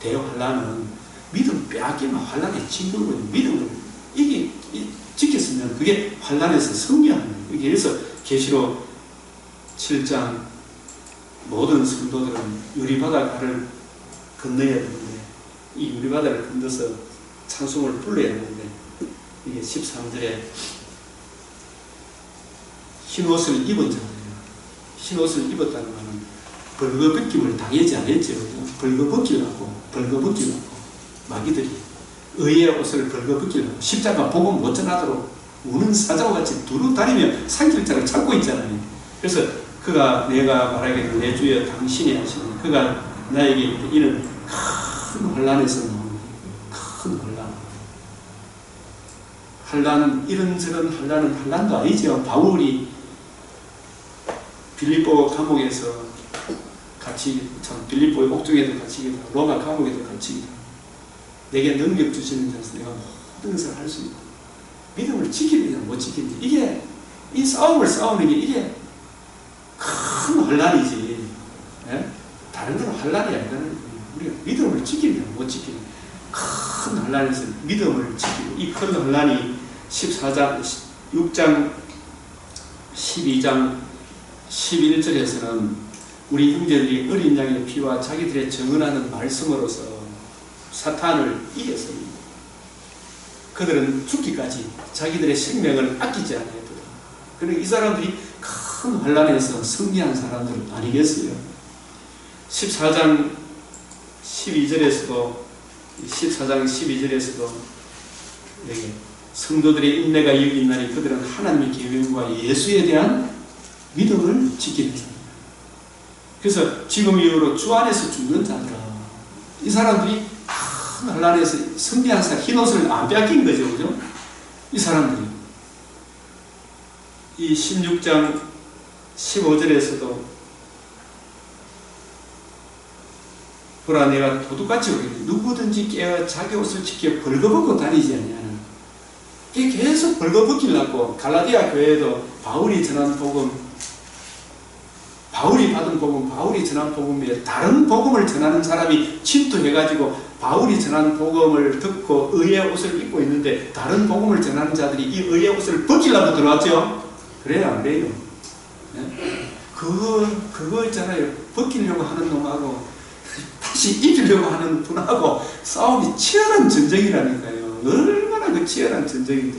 대환란은 믿음 빼앗기면 환란의 친구고 믿음을 이게 지켰으면 그게 환란에서 승리하는 거예요. 그래서 계시록 7장 모든 성도들은 유리바다를 건너야 되는데 이 유리바다를 건너서 찬송을 불러야 되는데 이게 13절에 흰 옷을 입은 자들이에요. 흰옷을 입었다는 것은 벌거벗김을 당하지 않았죠. 벌거벗기려고 마귀들이 의의 옷을 벌거벗기려고 십자가 복음 못 전하도록 우는 사자와 같이 두루 다니며 산길자를 찾고 있잖아요. 그래서 그가 내가 말하기를 내 주여 당신이 하시는 그가 나에게 이는 큰 혼란에서 나오는 큰 혼란 이런저런 혼란도 아니죠. 바울이 빌립보 감옥에서 같이 빌립보의 옥중에도 갇히기도 로마 감옥에도 갇히기도 내게 능력 주시는 자에서 내가 모든 것을 할 수 있고 믿음을 지키느냐 못 지키느냐 이게 이 싸움을 싸우는 게 이게 큰 혼란이지. 예? 다른 건 혼란이 아니라는 거예요. 우리가 믿음을 지키느냐 못 지키느냐 큰 혼란에서 믿음을 지키고 이 큰 혼란이 14장 6장 12장 11절에서는 우리 형제들이 어린 양의 피와 자기들의 정언하는 말씀으로서 사탄을 이겼습니다. 그들은 죽기까지 자기들의 생명을 아끼지 않았다. 그러니까 이 사람들이 큰 혼란에서 승리한 사람들 아니겠어요? 14장 12절에서도 성도들의 인내가 여기 있나니 그들은 하나님의 계명과 예수에 대한 믿음을 지킵니다. 그래서 지금 이후로 주 안에서 죽는 자들 이 사람들이 큰 혼란에서 승리한 사람 흰옷을 안 빼앗긴 거죠. 그죠? 이 사람들이 이 16장 15절에서도 보라 내가 도둑같이 오겠네. 누구든지 깨어 자기 옷을 지켜 벌거벗고 다니지 않냐는 이게 계속 벌거벗기려고 갈라디아 교회에도 바울이 전한 복음 바울이 받은 복음 바울이 전한 복음에 다른 복음을 전하는 사람이 침투해가지고 바울이 전한 복음을 듣고 의의 옷을 입고 있는데 다른 복음을 전하는 자들이 이 의의 옷을 벗기려고 들어왔죠. 그래요 안 그래요? 네? 그거 있잖아요. 벗기려고 하는 놈하고 다시 이기려고 하는 분하고 싸움이 치열한 전쟁이라니까요. 얼마나 그 치열한 전쟁인데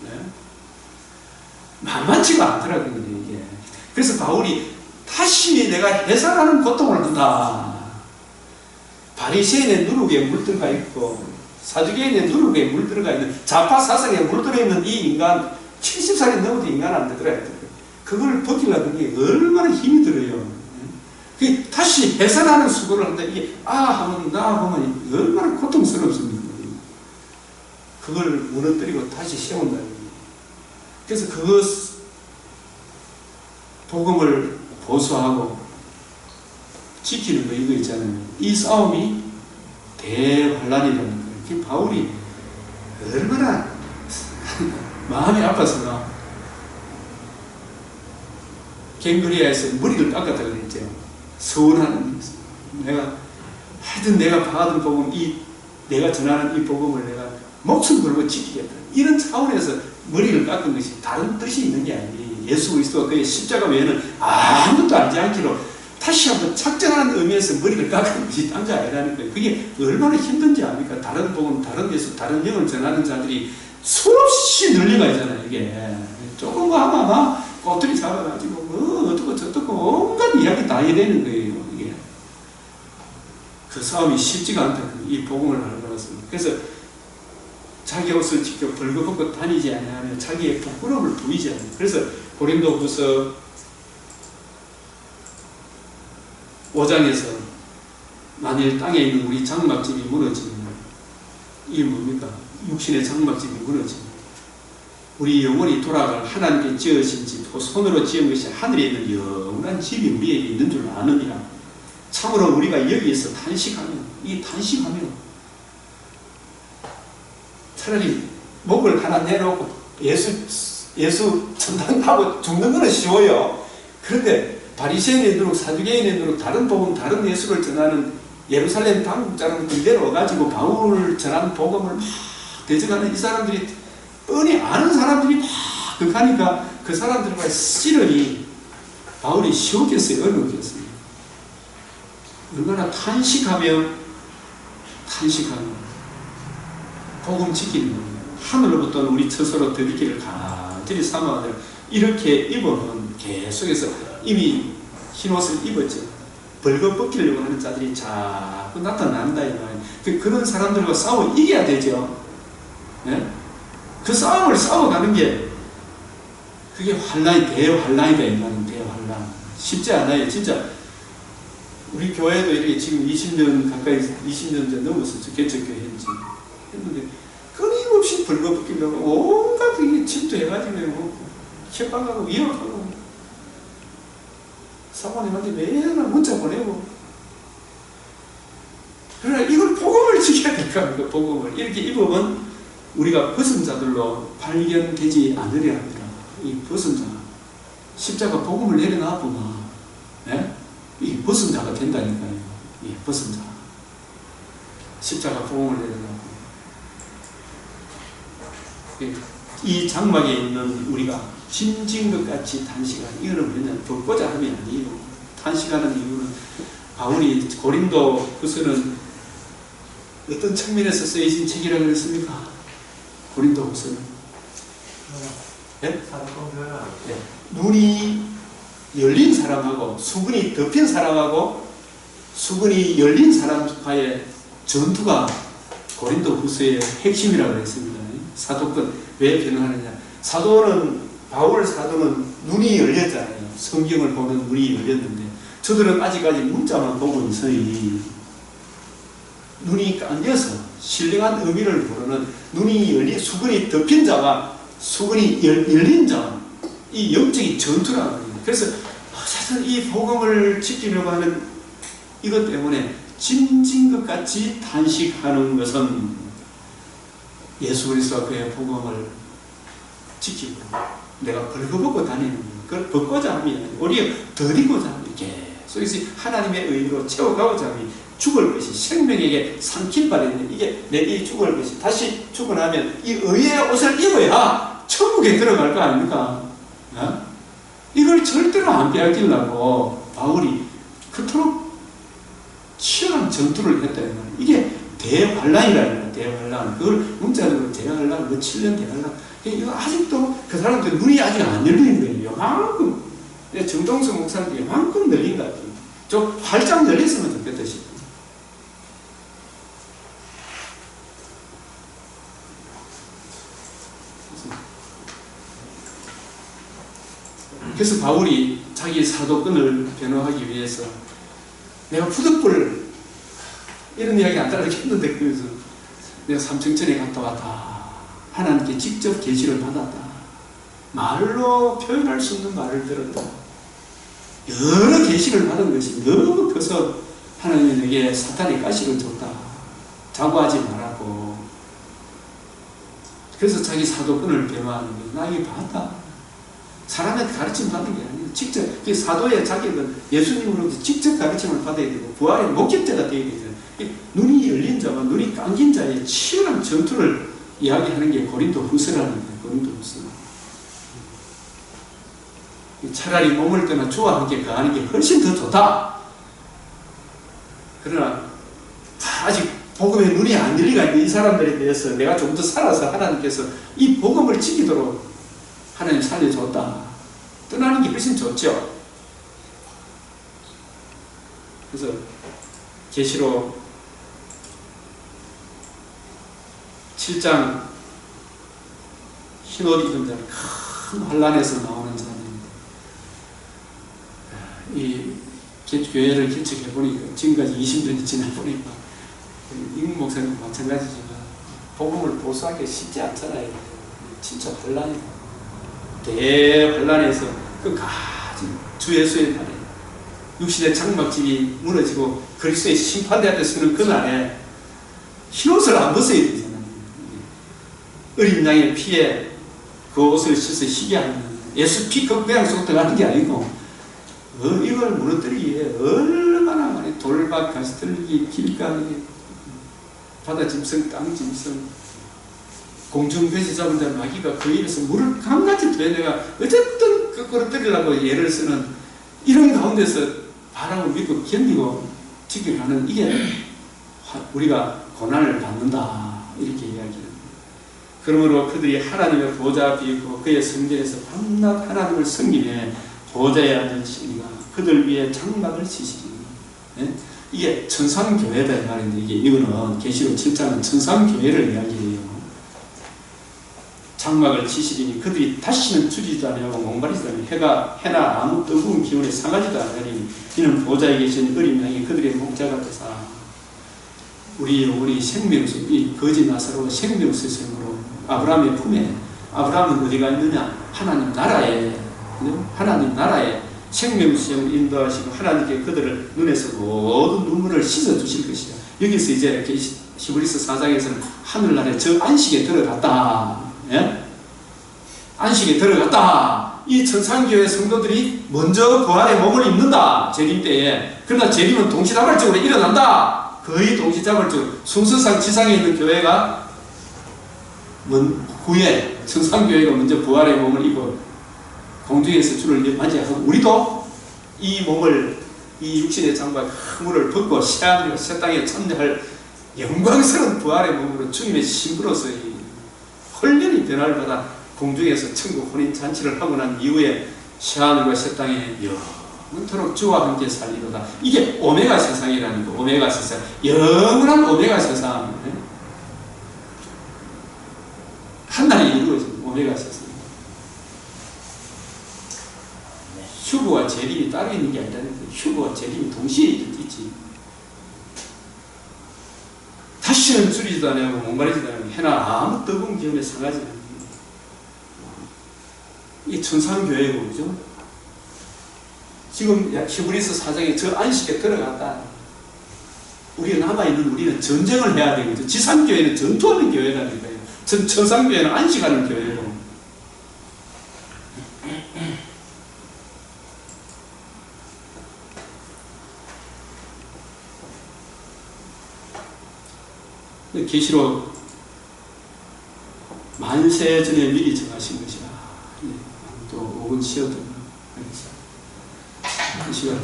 네? 만만치가 않더라고요 이게. 그래서 바울이 다시 내가 해산하는 고통을 준다. 바리새인의 누룩에 물들어가 있고 사두개인의 누룩에 물들어가 있는 좌파 사상에 물들어 있는 이 인간 70살이 넘어도 인간 안 되더라. 그걸 벗기려고 하는 게 얼마나 힘이 들어요. 다시 해산하는 수고를 하는데 이게 하면 나 보면 얼마나 고통스럽습니까? 그걸 무너뜨리고 다시 세운다는 거예요. 그래서 그 복음을 보수하고 지키는 거 이거 있잖아요. 이 싸움이 대환란이라는 거예요. 바울이 얼마나 마음이 아파서 갱그리아에서 머리를 깎았다 그랬죠. 서운하는 내가 받은 복음 내가 전하는 이 복음을 내가 목숨 걸고 지키겠다. 이런 차원에서 머리를 깎은 것이 다른 뜻이 있는 게 아니에요. 예수 그리스도가 그의 십자가 외에는 아무것도 알지 않기로 다시 한번 작정하는 의미에서 머리를 깎은 것이 딴 게 아니라는 거예요. 그게 얼마나 힘든지 압니까? 다른 복음, 다른 예수, 다른 영을 전하는 자들이 수없이 늘려가 있잖아요. 이게 조금 하면 막 꼬투리 잡아가지고 어떻고 저떻고 온갖 이야기 다 해야 되는 거예요. 이게 그 싸움이 쉽지가 않다. 이 복음을 알아서 그래서 자기 옷을 직접 벌거벗고 다니지 아니하며 자기의 부끄러움을 보이지 않아요. 그래서 고린도후서 5장에서 만일 땅에 있는 우리 장막집이 무너지면 이게 뭡니까? 육신의 장막집이 무너지면 우리 영혼이 돌아갈 하나님께 지으신 집, 그 손으로 지은 것이 하늘에 있는 영원한 집이 우리에게 있는 줄 아느니라. 참으로 우리가 여기에서 탄식하면 차라리 목을 하나 내놓고 예수 전당하고 죽는 것은 쉬워요. 그런데 바리새인의 누룩, 사두개인의 누룩, 다른 복음, 다른 예수를 전하는 예루살렘 당국자는 이대로 와가지고 바울 전하는 복음을 막 대적하는 이 사람들이 뻔히 아는 사람들이 막 극하니까 그 사람들과 씨름이 바울이 쉬웠겠어요? 어렵겠어요? 얼마나 탄식하며 복음 지키는 거예요. 하늘로부터 우리 스스로 더디기를 간절히 삼아야 이렇게 입으면 계속해서 이미 흰옷을 입었죠. 벌거벗기려고 하는 자들이 자꾸 나타난다 이 말이에요. 그런 사람들과 싸워 이겨야 되죠. 네? 그 싸움을 싸워가는 게 그게 환란이 대환란이다 이 말이에요. 대환란. 쉽지 않아요. 진짜 우리 교회도 이렇게 지금 20년 가까이 20년 전 넘어서 개척교회 했는데 끊임없이 벌거벗기려고 온갖 질투해가지고 협박하고 위협하고 사모님한테 매일 문자 보내고. 그러나 이걸 복음을 지켜야 될 거 아닙니까? 복음을 이렇게 입으면 우리가 벗은 자들로 발견되지 않으려 합니다. 이 벗은 자 십자가 복음을 내려놨구나. 네? 이 벗은 자가 된다니까요. 이 벗은 자 십자가 복음을 내려놨고 이 장막에 있는 우리가 짐진 것 같이 단식하는 이거는 그냥 벗고자 함이 아니에요. 단식하는 이유는 바울이 고린도 후서는 어떤 측면에서 쓰여진 책이라고 그랬습니까? 고린도 후서는 네? 네. 눈이 열린 사람하고 수근이 덮인 사람하고 수근이 열린 사람과의 전투가 고린도 후서의 핵심이라고 했습니다. 사도권 왜 변화하느냐? 바울 사도는 눈이 열렸잖아요. 성경을 보는 눈이 열렸는데 저들은 아직까지 문자만 보고 있어요. 눈이 감겨서 신령한 의미를 모르는 눈이 열린 수근이 덮인 자와 수근이 열린 자, 이 영적인 전투라고 합니다. 그래서 사실 이 복음을 지키려고 하는 이것 때문에 짐진 것 같이 단식하는 것은 예수 그리스도와 그의 복음을 지키고 내가 벌거벗고 다니는 것, 그걸 벗고자 함이 아니고 오히려 드리고자 함이 계속 하나님의 의로 채워가고자 함이 죽을 것이 생명에게 삼킬 바라 있는 이게 내게 죽을 것이 다시 죽어나면 이 의의 옷을 입어야 천국에 들어갈 거 아닙니까? 어? 이걸 절대로 안 빼앗기려고 바울이 그토록 치열한 전투를 했다. 이게 대환란이라는 거야. 대환란. 그걸 문자적으로 대환란, 7년 대환란. 이거 아직도 그 사람들 눈이 아직 안 열리는 거예요. 요만큼. 정동석 목사님도 요만큼 열린 것 같아요. 좀 활짝 열렸으면 좋겠다 싶어요. 그래서 바울이 자기 사도권을 변호하기 위해서 내가 푸득불 이런 이야기 안 따르겠는데 그래서 내가 삼층천에 갔다 왔다. 하나님께 직접 계시를 받았다. 말로 표현할 수 없는 말을 들었다. 여러 계시를 받은 것이 너무 커서 하나님이 내게 사탄의 가시를 줬다. 자고하지 말라고. 그래서 자기 사도권을 변호하는 거예요. 나 이게 봤다. 사람한테 가르침 받는 게 아니에요. 직접 사도의 자격은 예수님으로부터 직접 가르침을 받아야 되고 부활의 목격자가 되어야 되잖아요. 눈이 열린 자와 눈이 감긴 자의 치열한 전투를 이야기하는 게 고린도 후서라는 거예요. 고린도 후서. 차라리 몸을 떠나 주와 함께 가는 게 훨씬 더 좋다. 그러나 아직 복음에 눈이 안 열리가 있는 이 사람들에 대해서 내가 좀 더 살아서 하나님께서 이 복음을 지키도록 하나님 살려줬다. 떠나는 게 훨씬 좋죠. 그래서 계시록 7장 흰옷 입은 자는 큰 환란에서 나오는 자입니다. 이 교회를 개척해 보니까 지금까지 20년이 지나 보니까 임 목사님 마찬가지지만 복음을 보수하기 쉽지 않잖아요. 진짜 환란이다. 대환란에서 끝까지 주 예수의 날에 육신의 장막집이 무너지고 그리스도의 심판대 앞에 서는 그날에 흰옷을 안 벗어야 되잖아요. 어린 양의 피에 그 옷을 씻어 희게 하는 예수 피 그냥 쏙 들어가는 게 아니고 이걸 무너뜨리기 위해 얼마나 많이 돌박, 가시떨기, 길가기, 바다 짐승, 땅 짐승, 공중돼지 잡은 자 마귀가 그 입에서 물을 강같이 빼내가 어쨌든 거꾸로 때리려고 예를 쓰는 이런 가운데서 바람을 믿고 견디고 지켜가는 이게 우리가 고난을 받는다 이렇게 이야기합니다. 그러므로 그들이 하나님의 보좌 앞에 있고 그의 성전에서 밤낮 하나님을 섬기며 보좌에 앉은 신이가 그들 위에 장막을 치시리니. 예? 이게 천상교회다 말인데 이거는 계시록 7장은 천상교회를 이야기해요. 장막을 치시리니 그들이 다시는 줄이지도 아니하고 목마르지도 아니하고 해나 아무 뜨거운 기운에 상하지도 않으리니 이는 보좌에 계신 어린 양이 그들의 목자가 되사 우리 생명수 이 거지 나사로가 생명수생으로 아브라함의 품에 아브라함은 어디가 있느냐 하나님 나라에 생명수생을 인도하시고 하나님께 그들을 눈에서 모든 눈물을 씻어주실 것이다. 여기서 이제 히브리서 4장에서는 하늘나라에 저 안식에 들어갔다. 예? 안식에 들어갔다. 이 천상교회 성도들이 먼저 부활의 몸을 입는다. 재림 때에. 그러나 재림은 동시다발적으로 일어난다. 거의 동시다발적으로. 순서상 지상에 있는 교회가 후에 천상교회가 먼저 부활의 몸을 입어 공중에서 주를 맞이하고 우리도 이 몸을 이 육신의 장과 허물을 벗고 새하늘과 새 땅에 참여할 영광스러운 부활의 몸으로 주님의 신부로서 홀연히 변화를 받아 공중에서 천국 혼인잔치를 하고 난 이후에 새하늘과 새 땅에 영원토록 주와 함께 살리로다. 이게 오메가 세상이라는 거. 오메가 세상, 영원한 오메가 세상. 한날에 이루어진 오메가 세상. 휴거와 재림이 따로 있는 게 아니라는 거예요. 휴거와 재림이 동시에 있지. 다시는 줄이지도 않고 목마르지도 않고 해나 아무 뜨거운 기운에 상하지 않고. 이 천상교회고, 그죠? 지금 히브리서 4장에 저 안식에 들어갔다. 우리가 남아있는 우리는 전쟁을 해야 되거든. 지상교회는 전투하는 교회라는 거예요. 천상교회는 안식하는 교회고. 계시록 만세 전에 미리 정하신 것이야. 또 5분 쉬어도 한 시간.